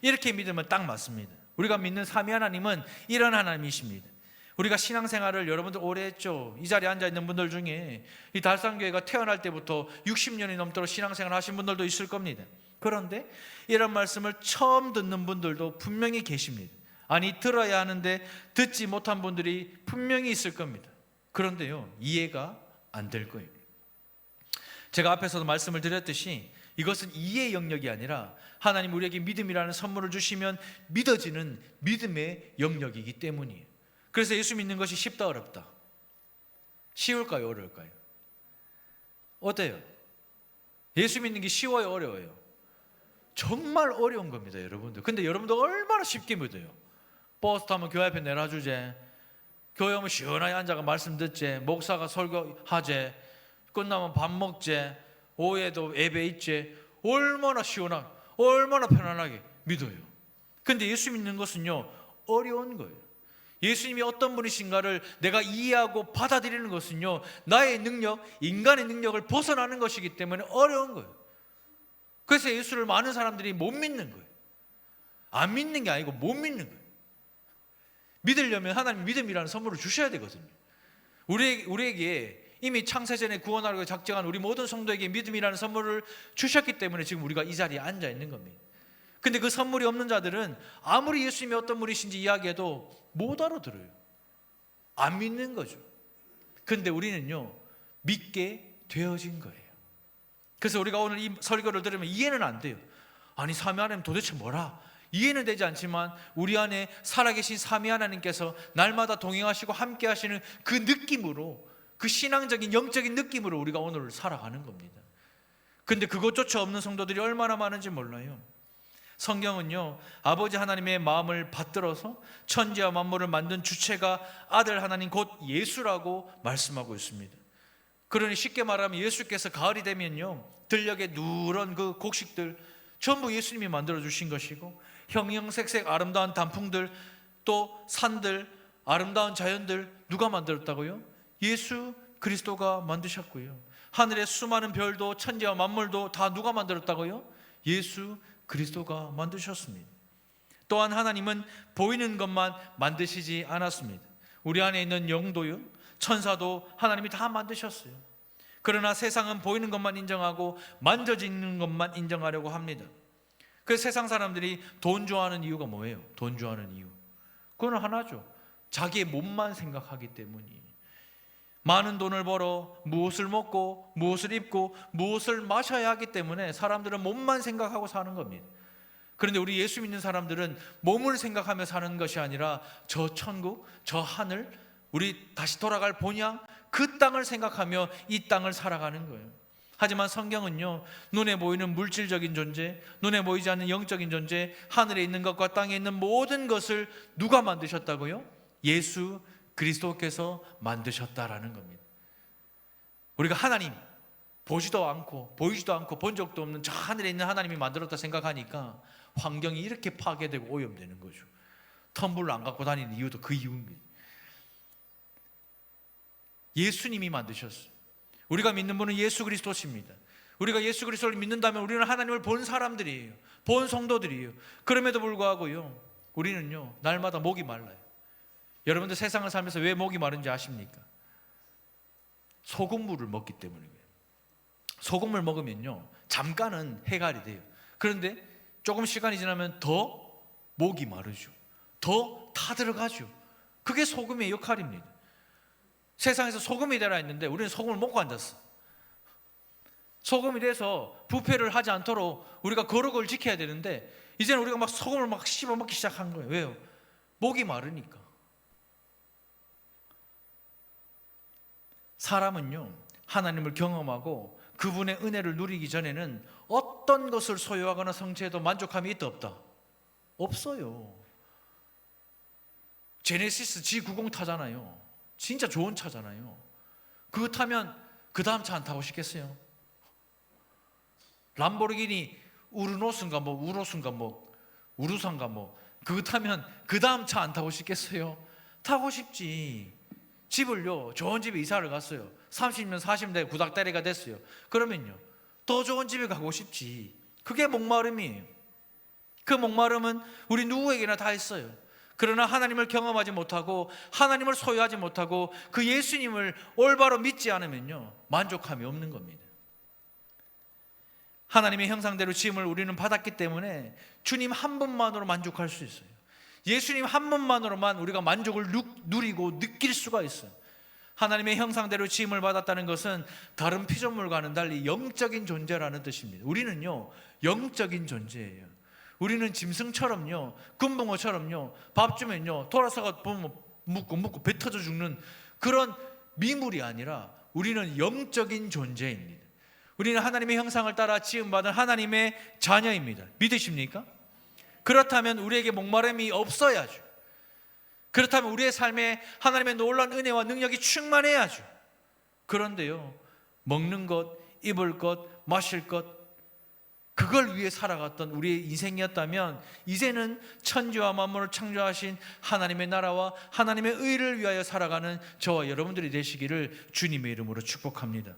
이렇게 믿으면 딱 맞습니다. 우리가 믿는 삼위 하나님은 이런 하나님이십니다. 우리가 신앙생활을 여러분들 오래 했죠. 이 자리에 앉아있는 분들 중에 이 달산교회가 태어날 때부터 60년이 넘도록 신앙생활을 하신 분들도 있을 겁니다. 그런데 이런 말씀을 처음 듣는 분들도 분명히 계십니다. 아니, 들어야 하는데 듣지 못한 분들이 분명히 있을 겁니다. 그런데요, 이해가 안 될 거예요. 제가 앞에서도 말씀을 드렸듯이 이것은 이해의 영역이 아니라 하나님 우리에게 믿음이라는 선물을 주시면 믿어지는 믿음의 영역이기 때문이에요. 그래서 예수 믿는 것이 쉽다 어렵다? 쉬울까요 어려울까요? 어때요? 예수 믿는 게 쉬워요 어려워요? 정말 어려운 겁니다 여러분들. 근데 여러분들 얼마나 쉽게 믿어요? 버스 타면 교회 앞에 내놔주제, 교회 오면 시원하게 앉아가 말씀 듣제, 목사가 설교하제, 끝나면 밥 먹재, 오후에도 예배 있재. 얼마나 시원하게, 얼마나 편안하게 믿어요. 근데 예수 믿는 것은요, 어려운 거예요. 예수님이 어떤 분이신가를 내가 이해하고 받아들이는 것은요, 나의 능력, 인간의 능력을 벗어나는 것이기 때문에 어려운 거예요. 그래서 예수를 많은 사람들이 못 믿는 거예요. 안 믿는 게 아니고 못 믿는 거예요. 믿으려면 하나님 믿음이라는 선물을 주셔야 되거든요. 우리에게 이미 창세전에 구원하려고 작정한 우리 모든 성도에게 믿음이라는 선물을 주셨기 때문에 지금 우리가 이 자리에 앉아 있는 겁니다. 근데 그 선물이 없는 자들은 아무리 예수님이 어떤 분이신지 이야기해도 못 알아들어요. 안 믿는 거죠. 근데 우리는요, 믿게 되어진 거예요. 그래서 우리가 오늘 이 설교를 들으면 이해는 안 돼요. 아니, 삼위 하나님 도대체 뭐라? 이해는 되지 않지만 우리 안에 살아계신 삼위 하나님께서 날마다 동행하시고 함께 하시는 그 느낌으로, 그 신앙적인 영적인 느낌으로 우리가 오늘 살아가는 겁니다. 근데 그것조차 없는 성도들이 얼마나 많은지 몰라요. 성경은요, 아버지 하나님의 마음을 받들어서 천지와 만물을 만든 주체가 아들 하나님 곧 예수라고 말씀하고 있습니다. 그러니 쉽게 말하면 예수께서 가을이 되면요, 들녘에 누런 그 곡식들 전부 예수님이 만들어 주신 것이고, 형형색색 아름다운 단풍들, 또 산들, 아름다운 자연들 누가 만들었다고요? 예수 그리스도가 만드셨고요. 하늘의 수많은 별도, 천지와 만물도 다 누가 만들었다고요? 예수 그리스도가 만드셨습니다. 또한 하나님은 보이는 것만 만드시지 않았습니다. 우리 안에 있는 영도요, 천사도 하나님이 다 만드셨어요. 그러나 세상은 보이는 것만 인정하고 만져지는 것만 인정하려고 합니다. 그래서 세상 사람들이 돈 좋아하는 이유가 뭐예요? 돈 좋아하는 이유, 그건 하나죠. 자기의 몸만 생각하기 때문이에요. 많은 돈을 벌어 무엇을 먹고 무엇을 입고 무엇을 마셔야 하기 때문에 사람들은 몸만 생각하고 사는 겁니다. 그런데 우리 예수 믿는 사람들은 몸을 생각하며 사는 것이 아니라 저 천국, 저 하늘, 우리 다시 돌아갈 본향, 그 땅을 생각하며 이 땅을 살아가는 거예요. 하지만 성경은요, 눈에 보이는 물질적인 존재, 눈에 보이지 않는 영적인 존재, 하늘에 있는 것과 땅에 있는 모든 것을 누가 만드셨다고요? 예수 그리스도께서 만드셨다라는 겁니다. 우리가 하나님 보지도 않고 보이지도 않고 본 적도 없는 저 하늘에 있는 하나님이 만들었다 생각하니까 환경이 이렇게 파괴되고 오염되는 거죠. 텀블러 안 갖고 다니는 이유도 그 이유입니다. 예수님이 만드셨어요. 우리가 믿는 분은 예수 그리스도십니다. 우리가 예수 그리스도를 믿는다면 우리는 하나님을 본 사람들이에요. 본 성도들이에요. 그럼에도 불구하고요, 우리는요, 날마다 목이 말라요. 여러분들 세상을 살면서 왜 목이 마른지 아십니까? 소금물을 먹기 때문이에요. 소금을 먹으면요, 잠깐은 해갈이 돼요. 그런데 조금 시간이 지나면 더 목이 마르죠. 더 타들어가죠. 그게 소금의 역할입니다. 세상에서 소금이 되라 했는데 우리는 소금을 먹고 앉았어. 소금이 돼서 부패를 하지 않도록 우리가 거룩을 지켜야 되는데 이제는 우리가 막 소금을 막 씹어 먹기 시작한 거예요. 왜요? 목이 마르니까. 사람은요, 하나님을 경험하고 그분의 은혜를 누리기 전에는 어떤 것을 소유하거나 성취해도 만족함이 있다 없다? 없어요. 제네시스 G90 타잖아요. 진짜 좋은 차잖아요. 그거 타면 그 다음 차 안 타고 싶겠어요? 람보르기니 우르노스인가 뭐 우로스인가 뭐 우루산가 뭐 그거 타면 그 다음 차 안 타고 싶겠어요? 타고 싶지. 집을요, 좋은 집에 이사를 갔어요. 30년 40년 구닥다리가 됐어요. 그러면요, 더 좋은 집에 가고 싶지. 그게 목마름이에요. 그 목마름은 우리 누구에게나 다 있어요. 그러나 하나님을 경험하지 못하고 하나님을 소유하지 못하고 그 예수님을 올바로 믿지 않으면요, 만족함이 없는 겁니다. 하나님의 형상대로 지음을 우리는 받았기 때문에 주님 한 분만으로 만족할 수 있어요. 예수님 한 분만으로만 우리가 만족을 누리고 느낄 수가 있어요. 하나님의 형상대로 지음을 받았다는 것은 다른 피조물과는 달리 영적인 존재라는 뜻입니다. 우리는요, 영적인 존재예요. 우리는 짐승처럼요, 금붕어처럼요, 밥 주면요 돌아서가 보면 묻고 배 터져 죽는 그런 미물이 아니라 우리는 영적인 존재입니다. 우리는 하나님의 형상을 따라 지음받은 하나님의 자녀입니다. 믿으십니까? 그렇다면 우리에게 목마름이 없어야죠. 그렇다면 우리의 삶에 하나님의 놀라운 은혜와 능력이 충만해야죠. 그런데요, 먹는 것, 입을 것, 마실 것, 그걸 위해 살아갔던 우리의 인생이었다면 이제는 천지와 만물을 창조하신 하나님의 나라와 하나님의 의를 위하여 살아가는 저와 여러분들이 되시기를 주님의 이름으로 축복합니다.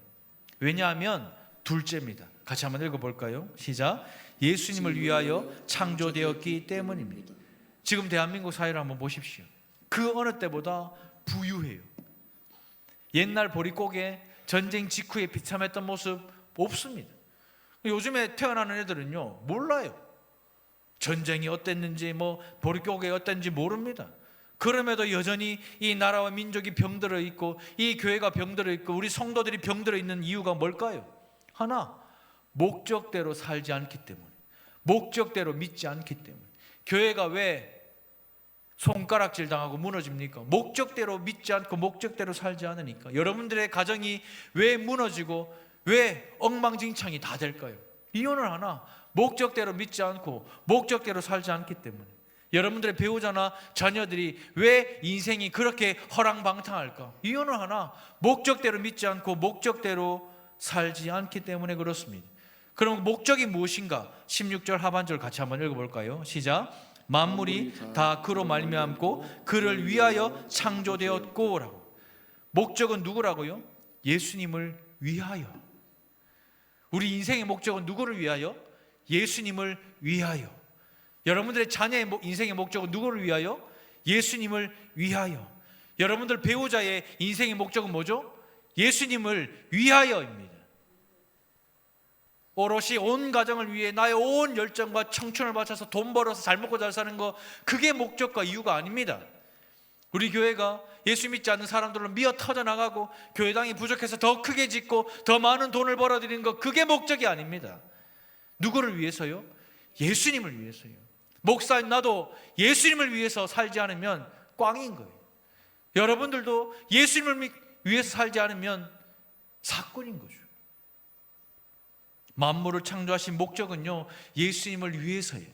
왜냐하면 둘째입니다. 같이 한번 읽어볼까요? 시작. 예수님을 위하여 창조되었기 때문입니다. 지금 대한민국 사회를 한번 보십시오. 그 어느 때보다 부유해요. 옛날 보릿고개 전쟁 직후에 비참했던 모습 없습니다. 요즘에 태어나는 애들은요 몰라요. 전쟁이 어땠는지 보릿고개 어땠는지 모릅니다. 그럼에도 여전히 이 나라와 민족이 병들어 있고 이 교회가 병들어 있고 우리 성도들이 병들어 있는 이유가 뭘까요? 하나, 목적대로 살지 않기 때문에, 목적대로 믿지 않기 때문에. 교회가 왜 손가락질 당하고 무너집니까? 목적대로 믿지 않고 목적대로 살지 않으니까. 여러분들의 가정이 왜 무너지고 왜 엉망진창이 다 될까요? 이유는 하나, 목적대로 믿지 않고 목적대로 살지 않기 때문에. 여러분들의 배우자나 자녀들이 왜 인생이 그렇게 허랑방탕할까? 이유는 하나, 목적대로 믿지 않고 목적대로 살지 않기 때문에 그렇습니다. 그럼 목적이 무엇인가? 16절 하반절 같이 한번 읽어볼까요? 시작. 만물이 다 그로 말미암고 그를 위하여 창조되었고 라고. 목적은 누구라고요? 예수님을 위하여. 우리 인생의 목적은 누구를 위하여? 예수님을 위하여. 여러분들의 자녀의 인생의 목적은 누구를 위하여? 예수님을 위하여. 여러분들 배우자의 인생의 목적은 뭐죠? 예수님을 위하여입니다. 오롯이 온 가정을 위해 나의 온 열정과 청춘을 바쳐서 돈 벌어서 잘 먹고 잘 사는 거, 그게 목적과 이유가 아닙니다. 우리 교회가 예수 믿지 않는 사람들로 미어 터져나가고 교회당이 부족해서 더 크게 짓고 더 많은 돈을 벌어들이는 거, 그게 목적이 아닙니다. 누구를 위해서요? 예수님을 위해서요. 목사인 나도 예수님을 위해서 살지 않으면 꽝인 거예요. 여러분들도 예수님을 위해서 살지 않으면 사건인 거죠. 만물을 창조하신 목적은요 예수님을 위해서예요.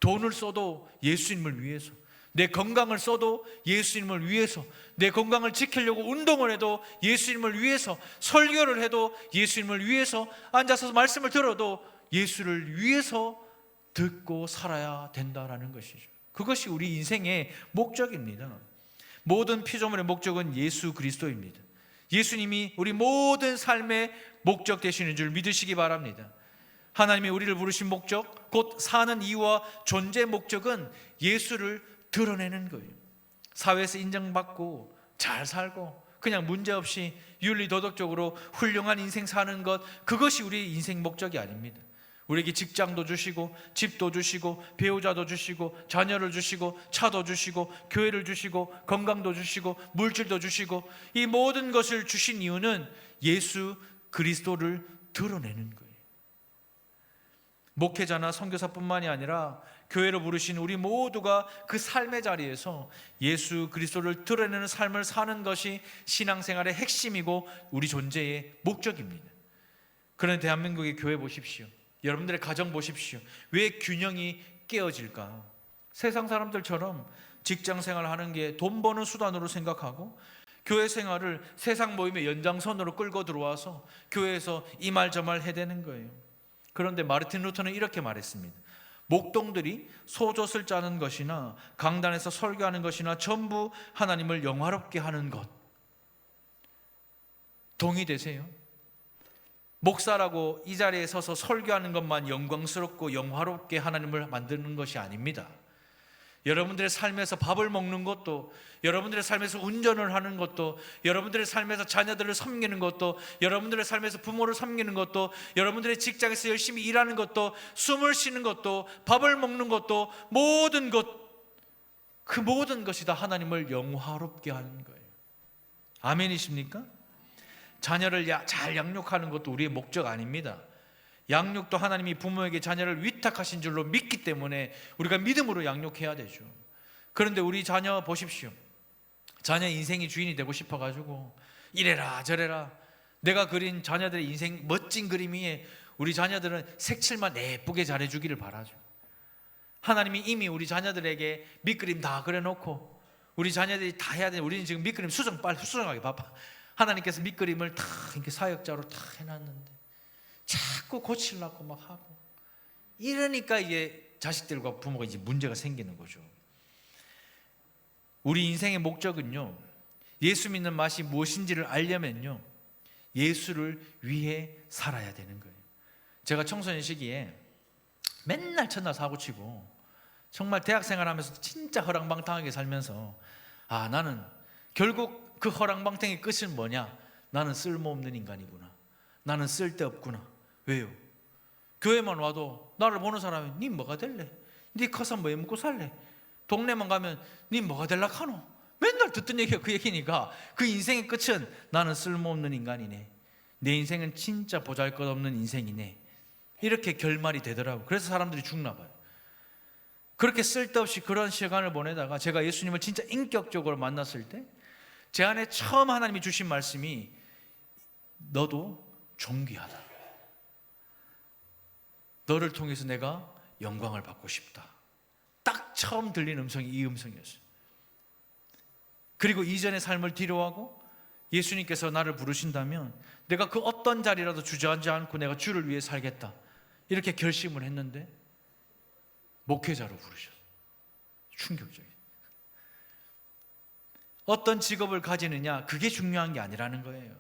돈을 써도 예수님을 위해서, 내 건강을 써도 예수님을 위해서, 내 건강을 지키려고 운동을 해도 예수님을 위해서, 설교를 해도 예수님을 위해서, 앉아서 말씀을 들어도 예수를 위해서 듣고 살아야 된다라는 것이죠. 그것이 우리 인생의 목적입니다. 모든 피조물의 목적은 예수 그리스도입니다. 예수님이 우리 모든 삶의 목적 되시는 줄 믿으시기 바랍니다. 하나님이 우리를 부르신 목적, 곧 사는 이유와 존재 목적은 예수를 드러내는 거예요. 사회에서 인정받고 잘 살고 그냥 문제없이 윤리도덕적으로 훌륭한 인생 사는 것, 그것이 우리 인생 목적이 아닙니다. 우리에게 직장도 주시고 집도 주시고 배우자도 주시고 자녀를 주시고 차도 주시고 교회를 주시고 건강도 주시고 물질도 주시고, 이 모든 것을 주신 이유는 예수 그리스도를 드러내는 거예요. 목회자나 선교사뿐만이 아니라 교회로 부르신 우리 모두가 그 삶의 자리에서 예수 그리스도를 드러내는 삶을 사는 것이 신앙생활의 핵심이고 우리 존재의 목적입니다. 그런 대한민국의 교회 보십시오. 여러분들의 가정 보십시오. 왜 균형이 깨어질까? 세상 사람들처럼 직장 생활하는 게 돈 버는 수단으로 생각하고 교회 생활을 세상 모임의 연장선으로 끌고 들어와서 교회에서 이 말 저 말 해대는 거예요. 그런데 마르틴 루터는 이렇게 말했습니다. 목동들이 소젖을 짜는 것이나 강단에서 설교하는 것이나 전부 하나님을 영화롭게 하는 것. 동의되세요? 목사라고 이 자리에 서서 설교하는 것만 영광스럽고 영화롭게 하나님을 만드는 것이 아닙니다. 여러분들의 삶에서 밥을 먹는 것도, 여러분들의 삶에서 운전을 하는 것도, 여러분들의 삶에서 자녀들을 섬기는 것도, 여러분들의 삶에서 부모를 섬기는 것도, 여러분들의 직장에서 열심히 일하는 것도, 숨을 쉬는 것도, 밥을 먹는 것도, 모든 것, 그 모든 것이 다 하나님을 영화롭게 하는 거예요. 아멘이십니까? 자녀를 잘 양육하는 것도 우리의 목적 아닙니다. 양육도 하나님이 부모에게 자녀를 위탁하신 줄로 믿기 때문에 우리가 믿음으로 양육해야 되죠. 그런데 우리 자녀 보십시오. 자녀 인생이 주인이 되고 싶어가지고 이래라 저래라, 내가 그린 자녀들의 인생 멋진 그림 위에 우리 자녀들은 색칠만 예쁘게 잘해주기를 바라죠. 하나님이 이미 우리 자녀들에게 밑그림 다 그려놓고 우리 자녀들이 다 해야 되는데 우리는 지금 밑그림 수정하기 바빠. 하나님께서 밑그림을 다 이렇게 사역자로 다 해놨는데 자꾸 고치려고 막 하고 이러니까 이게 자식들과 부모가 이제 문제가 생기는 거죠. 우리 인생의 목적은요, 예수 믿는 맛이 무엇인지를 알려면요, 예수를 위해 살아야 되는 거예요. 제가 청소년 시기에 맨날 첫날 사고치고 정말 대학생활하면서 진짜 허랑방탕하게 살면서 나는 결국 그 허랑방탕의 끝은 뭐냐? 나는 쓸모없는 인간이구나. 나는 쓸데없구나. 왜요? 교회만 와도 나를 보는 사람이 니 뭐가 될래? 니 커서 뭐 먹고 살래? 동네만 가면 니 뭐가 될라 카노? 맨날 듣던 얘기가 그 얘기니까 그 인생의 끝은 나는 쓸모없는 인간이네. 내 인생은 진짜 보잘것없는 인생이네. 이렇게 결말이 되더라고요. 그래서 사람들이 죽나 봐요. 그렇게 쓸데없이 그런 시간을 보내다가 제가 예수님을 진짜 인격적으로 만났을 때 제 안에 처음 하나님이 주신 말씀이 너도 존귀하다. 너를 통해서 내가 영광을 받고 싶다. 딱 처음 들린 음성이 이 음성이었어요. 그리고 이전의 삶을 뒤로하고 예수님께서 나를 부르신다면 내가 그 어떤 자리라도 주저하지 않고 내가 주를 위해 살겠다. 이렇게 결심을 했는데 목회자로 부르셨어요. 충격적이에요. 어떤 직업을 가지느냐, 그게 중요한 게 아니라는 거예요.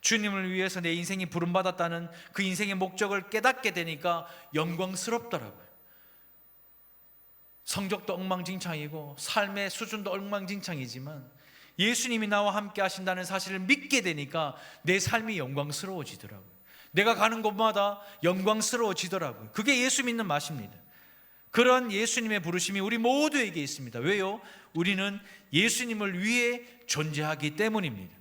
주님을 위해서 내 인생이 부름받았다는 그 인생의 목적을 깨닫게 되니까 영광스럽더라고요. 성적도 엉망진창이고 삶의 수준도 엉망진창이지만 예수님이 나와 함께 하신다는 사실을 믿게 되니까 내 삶이 영광스러워지더라고요. 내가 가는 곳마다 영광스러워지더라고요. 그게 예수 믿는 맛입니다. 그런 예수님의 부르심이 우리 모두에게 있습니다. 왜요? 우리는 예수님을 위해 존재하기 때문입니다.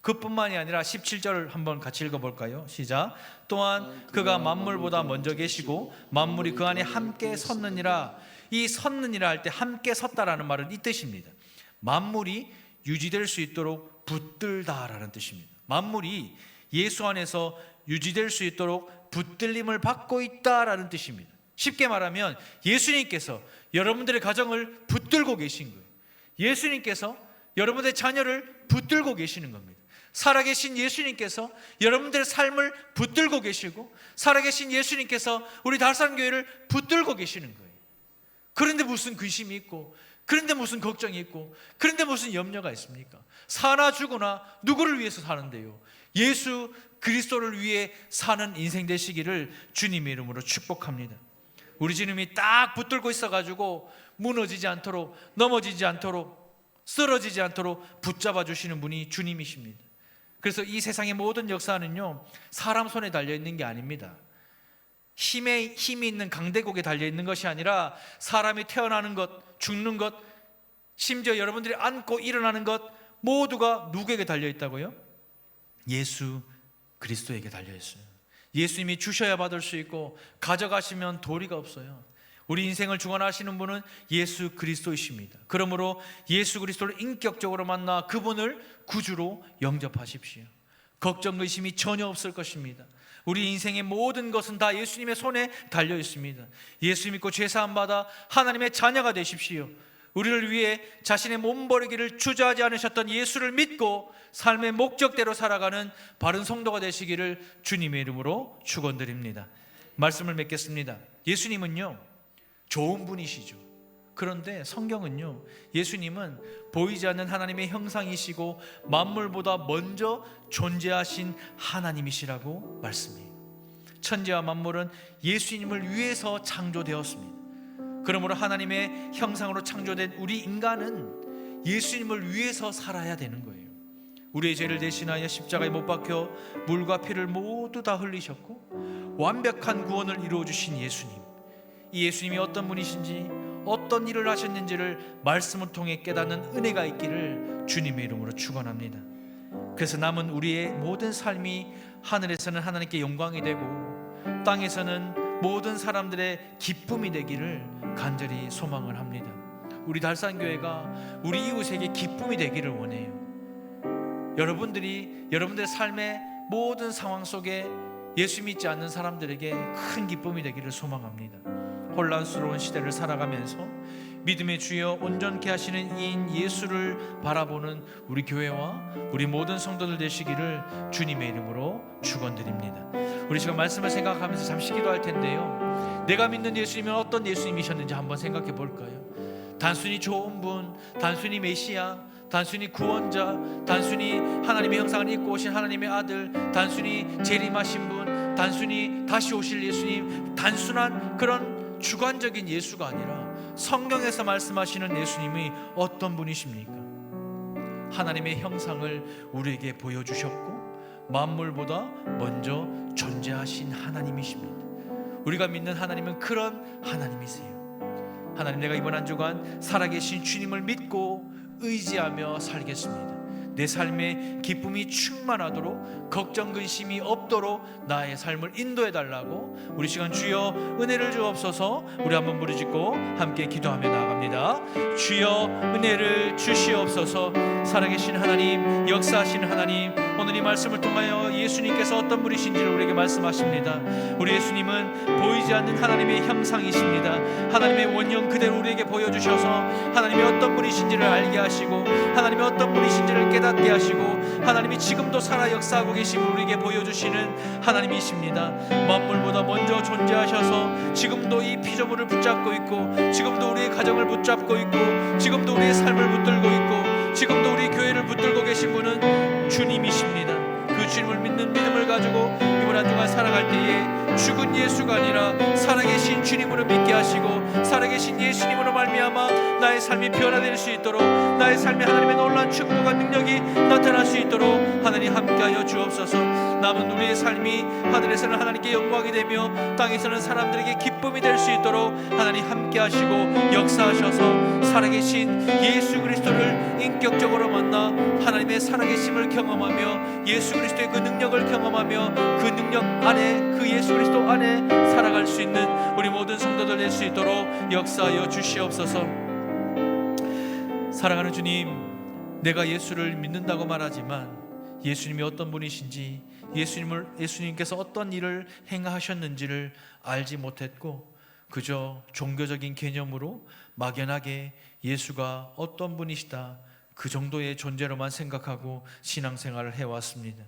그뿐만이 아니라 17절을 한번 같이 읽어볼까요? 시작. 또한 그가 만물보다 먼저 계시고 만물이 그 안에 함께 섰느니라. 이 섰느니라 할 때 함께 섰다라는 말은 이 뜻입니다. 만물이 유지될 수 있도록 붙들다라는 뜻입니다. 만물이 예수 안에서 유지될 수 있도록 붙들림을 받고 있다라는 뜻입니다. 쉽게 말하면 예수님께서 여러분들의 가정을 붙들고 계신 거예요. 예수님께서 여러분들의 자녀를 붙들고 계시는 겁니다. 살아계신 예수님께서 여러분들의 삶을 붙들고 계시고 살아계신 예수님께서 우리 달산교회를 붙들고 계시는 거예요. 그런데 무슨 근심이 있고 그런데 무슨 걱정이 있고 그런데 무슨 염려가 있습니까? 사나 죽으나 누구를 위해서 사는데요? 예수 그리스도를 위해 사는 인생 되시기를 주님의 이름으로 축복합니다. 우리 주님이 딱 붙들고 있어가지고 무너지지 않도록 넘어지지 않도록 쓰러지지 않도록 붙잡아 주시는 분이 주님이십니다. 그래서 이 세상의 모든 역사는요 사람 손에 달려있는 게 아닙니다. 힘이 있는 강대국에 달려있는 것이 아니라 사람이 태어나는 것, 죽는 것, 심지어 여러분들이 앉고 일어나는 것 모두가 누구에게 달려있다고요? 예수 그리스도에게 달려있어요. 예수님이 주셔야 받을 수 있고 가져가시면 도리가 없어요. 우리 인생을 주관하시는 분은 예수 그리스도이십니다. 그러므로 예수 그리스도를 인격적으로 만나 그분을 구주로 영접하십시오. 걱정, 의심이 전혀 없을 것입니다. 우리 인생의 모든 것은 다 예수님의 손에 달려 있습니다. 예수 믿고 죄 사함 받아 하나님의 자녀가 되십시오. 우리를 위해 자신의 몸 버리기를 주저하지 않으셨던 예수를 믿고 삶의 목적대로 살아가는 바른 성도가 되시기를 주님의 이름으로 축원드립니다. 말씀을 맺겠습니다. 예수님은요 좋은 분이시죠. 그런데 성경은요 예수님은 보이지 않는 하나님의 형상이시고 만물보다 먼저 존재하신 하나님이시라고 말씀해요. 천지와 만물은 예수님을 위해서 창조되었습니다. 그러므로 하나님의 형상으로 창조된 우리 인간은 예수님을 위해서 살아야 되는 거예요. 우리의 죄를 대신하여 십자가에 못 박혀 물과 피를 모두 다 흘리셨고 완벽한 구원을 이루어주신 예수님, 이 예수님이 어떤 분이신지 어떤 일을 하셨는지를 말씀을 통해 깨닫는 은혜가 있기를 주님의 이름으로 축원합니다. 그래서 남은 우리의 모든 삶이 하늘에서는 하나님께 영광이 되고 땅에서는 모든 사람들의 기쁨이 되기를 간절히 소망을 합니다. 우리 달산교회가 우리 이웃에게 기쁨이 되기를 원해요. 여러분들이 여러분들의 삶의 모든 상황 속에 예수 믿지 않는 사람들에게 큰 기쁨이 되기를 소망합니다. 혼란스러운 시대를 살아가면서 믿음의 주여 온전케 하시는 이인 예수를 바라보는 우리 교회와 우리 모든 성도들 되시기를 주님의 이름으로 축원드립니다. 우리 지금 말씀을 생각하면서 잠시 기도할 텐데요, 내가 믿는 예수님은 어떤 예수님이셨는지 한번 생각해 볼까요? 단순히 좋은 분, 단순히 메시아, 단순히 구원자, 단순히 하나님의 형상을 입고 오신 하나님의 아들, 단순히 재림하신 분, 단순히 다시 오실 예수님, 단순한 그런 주관적인 예수가 아니라 성경에서 말씀하시는 예수님이 어떤 분이십니까? 하나님의 형상을 우리에게 보여주셨고 만물보다 먼저 존재하신 하나님이십니다. 우리가 믿는 하나님은 그런 하나님이세요. 하나님, 내가 이번 한 주간 살아계신 주님을 믿고 의지하며 살겠습니다. 내 삶에 기쁨이 충만하도록, 걱정 근심이 없도록 나의 삶을 인도해 달라고 우리 시간 주여 은혜를 주옵소서. 우리 한번 부르짖고 함께 기도하며 나아갑니다. 주여 은혜를 주시옵소서. 살아계신 하나님, 역사하시는 하나님, 오늘 이 말씀을 통하여 예수님께서 어떤 분이신지를 우리에게 말씀하십니다. 우리 예수님은 보이지 않는 하나님의 형상이십니다. 하나님의 원형 그대로 우리에게 보여주셔서 하나님이 어떤 분이신지를 알게 하시고 하나님이 어떤 분이신지를 깨닫게 하시고 하나님이 지금도 살아 역사하고 계심을 우리에게 보여주시는 하나님이십니다. 만물보다 먼저 존재하셔서 지금도 이 피조물을 붙잡고 있고 지금도 우리의 가정을 붙잡고 있고 지금도 우리의 삶을 붙들고 있고 지금도 우리 교회를 붙들고 계신 분은 주님이십니다. 그 주님을 믿는 믿음을 가지고 이번 한 주간 살아갈 때에 죽은 예수가 아니라 살아계신 주님으로 믿게 하시고 살아계신 예수님으로 말미암아 나의 삶이 변화될 수 있도록, 나의 삶에 하나님의 놀라운 축복과 능력이 나타날 수 있도록 하나님 함께하여 주옵소서. 남은 우리의 삶이 하늘에서는 하나님께 영광이 되며 땅에서는 사람들에게 기쁨이 될 수 있도록 하나님 함께하시고 역사하셔서 살아계신 예수 그리스도를 인격적으로 만나 하나님의 살아계심을 경험하며 예수 그리스도의 그 능력을 경험하며 그 능력 안에, 그 예수 그리스도 안에 살아갈 수 있는 우리 모든 성도들 될 수 있도록 역사하여 주시옵소서. 사랑하는 주님, 내가 예수를 믿는다고 말하지만 예수님이 어떤 분이신지, 예수님께서 어떤 일을 행하셨는지를 알지 못했고 그저 종교적인 개념으로 막연하게 예수가 어떤 분이시다, 그 정도의 존재로만 생각하고 신앙생활을 해왔습니다.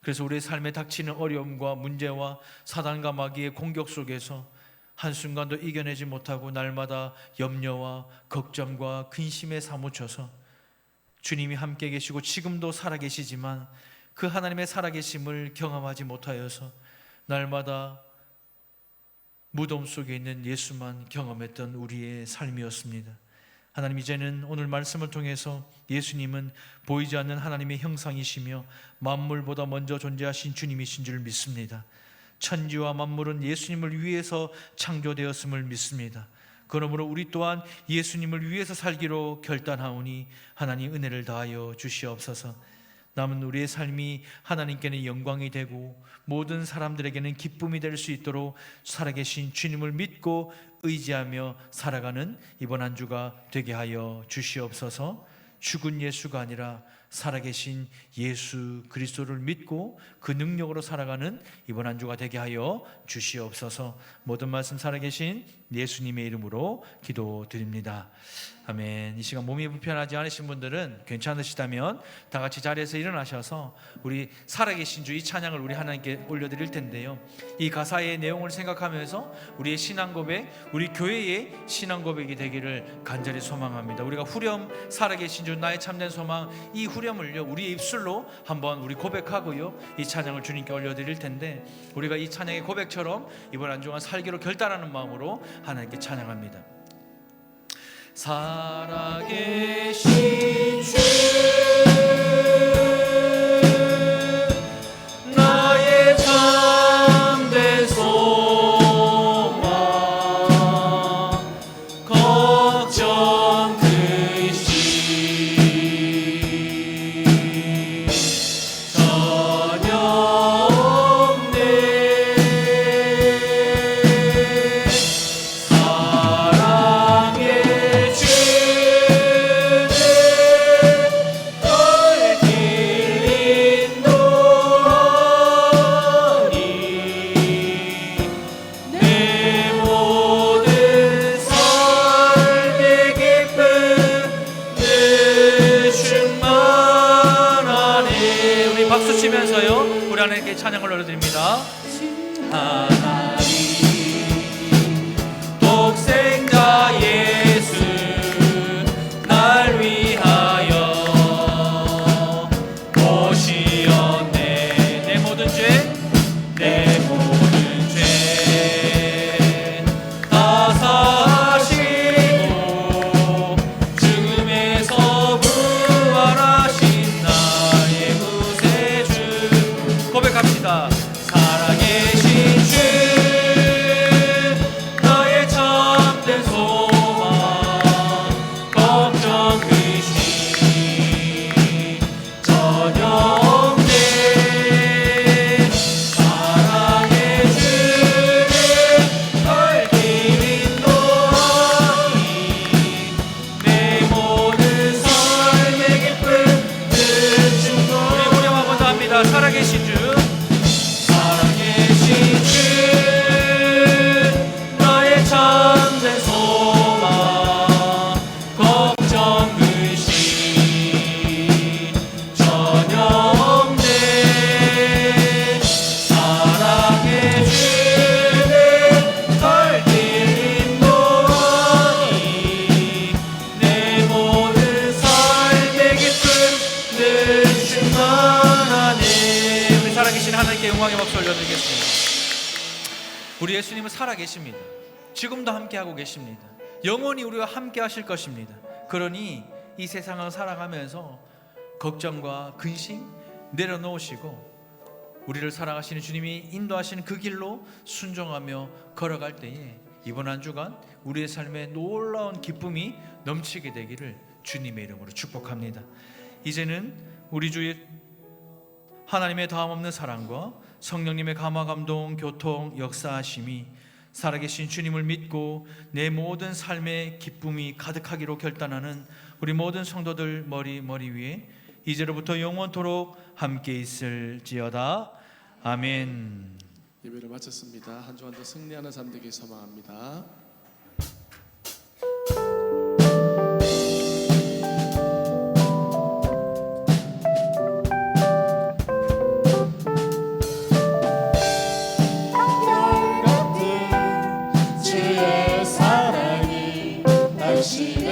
그래서 우리의 삶에 닥치는 어려움과 문제와 사단과 마귀의 공격 속에서 한순간도 이겨내지 못하고 날마다 염려와 걱정과 근심에 사무쳐서 주님이 함께 계시고 지금도 살아계시지만 그 하나님의 살아계심을 경험하지 못하여서 날마다 무덤 속에 있는 예수만 경험했던 우리의 삶이었습니다. 하나님, 이제는 오늘 말씀을 통해서 예수님은 보이지 않는 하나님의 형상이시며 만물보다 먼저 존재하신 주님이신 줄 믿습니다. 천지와 만물은 예수님을 위해서 창조되었음을 믿습니다. 그러므로 우리 또한 예수님을 위해서 살기로 결단하오니 하나님 은혜를 다하여 주시옵소서. 남은 우리의 삶이 하나님께는 영광이 되고 모든 사람들에게는 기쁨이 될 수 있도록 살아계신 주님을 믿고 의지하며 살아가는 이번 한 주가 되게 하여 주시옵소서. 죽은 예수가 아니라 살아계신 예수 그리스도를 믿고 그 능력으로 살아가는 이번 한 주가 되게 하여 주시옵소서. 모든 말씀 살아계신 예수님의 이름으로 기도드립니다. 아멘. 이 시간 몸이 불편하지 않으신 분들은 괜찮으시다면 다 같이 자리에서 일어나셔서 우리 살아계신 주 이 찬양을 우리 하나님께 올려드릴 텐데요, 이 가사의 내용을 생각하면서 우리의 신앙 고백, 우리 교회의 신앙 고백이 되기를 간절히 소망합니다. 우리가 후렴 살아계신 주 나의 참된 소망, 이 후렴을요 우리의 입술로 한번 우리 고백하고요 이 찬양을 주님께 올려드릴 텐데, 우리가 이 찬양의 고백처럼 이번 한 주간 살기로 결단하는 마음으로 하나님께 찬양합니다. 살아계신 주 나의 참된 소망, 걱정 근심 전혀 없네. 사랑의 주님 영광의 박수 올려드리겠습니다. 우리 예수님은 살아계십니다. 지금도 함께하고 계십니다. 영원히 우리와 함께 하실 것입니다. 그러니 이 세상을 살아가면서 걱정과 근심 내려놓으시고 우리를 사랑하시는 주님이 인도하시는 그 길로 순종하며 걸어갈 때에 이번 한 주간 우리의 삶에 놀라운 기쁨이 넘치게 되기를 주님의 이름으로 축복합니다. 이제는 우리 주 하나님의 다함없는 사랑과 성령님의 감화 감동 교통 역사하심이 살아계신 주님을 믿고 내 모든 삶의 기쁨이 가득하기로 결단하는 우리 모든 성도들 머리 위에 이제로부터 영원토록 함께 있을지어다. 아멘. 예배를 마쳤습니다. 한 주간 더 승리하는 삶 되길 소망합니다. 주의 사랑이 다시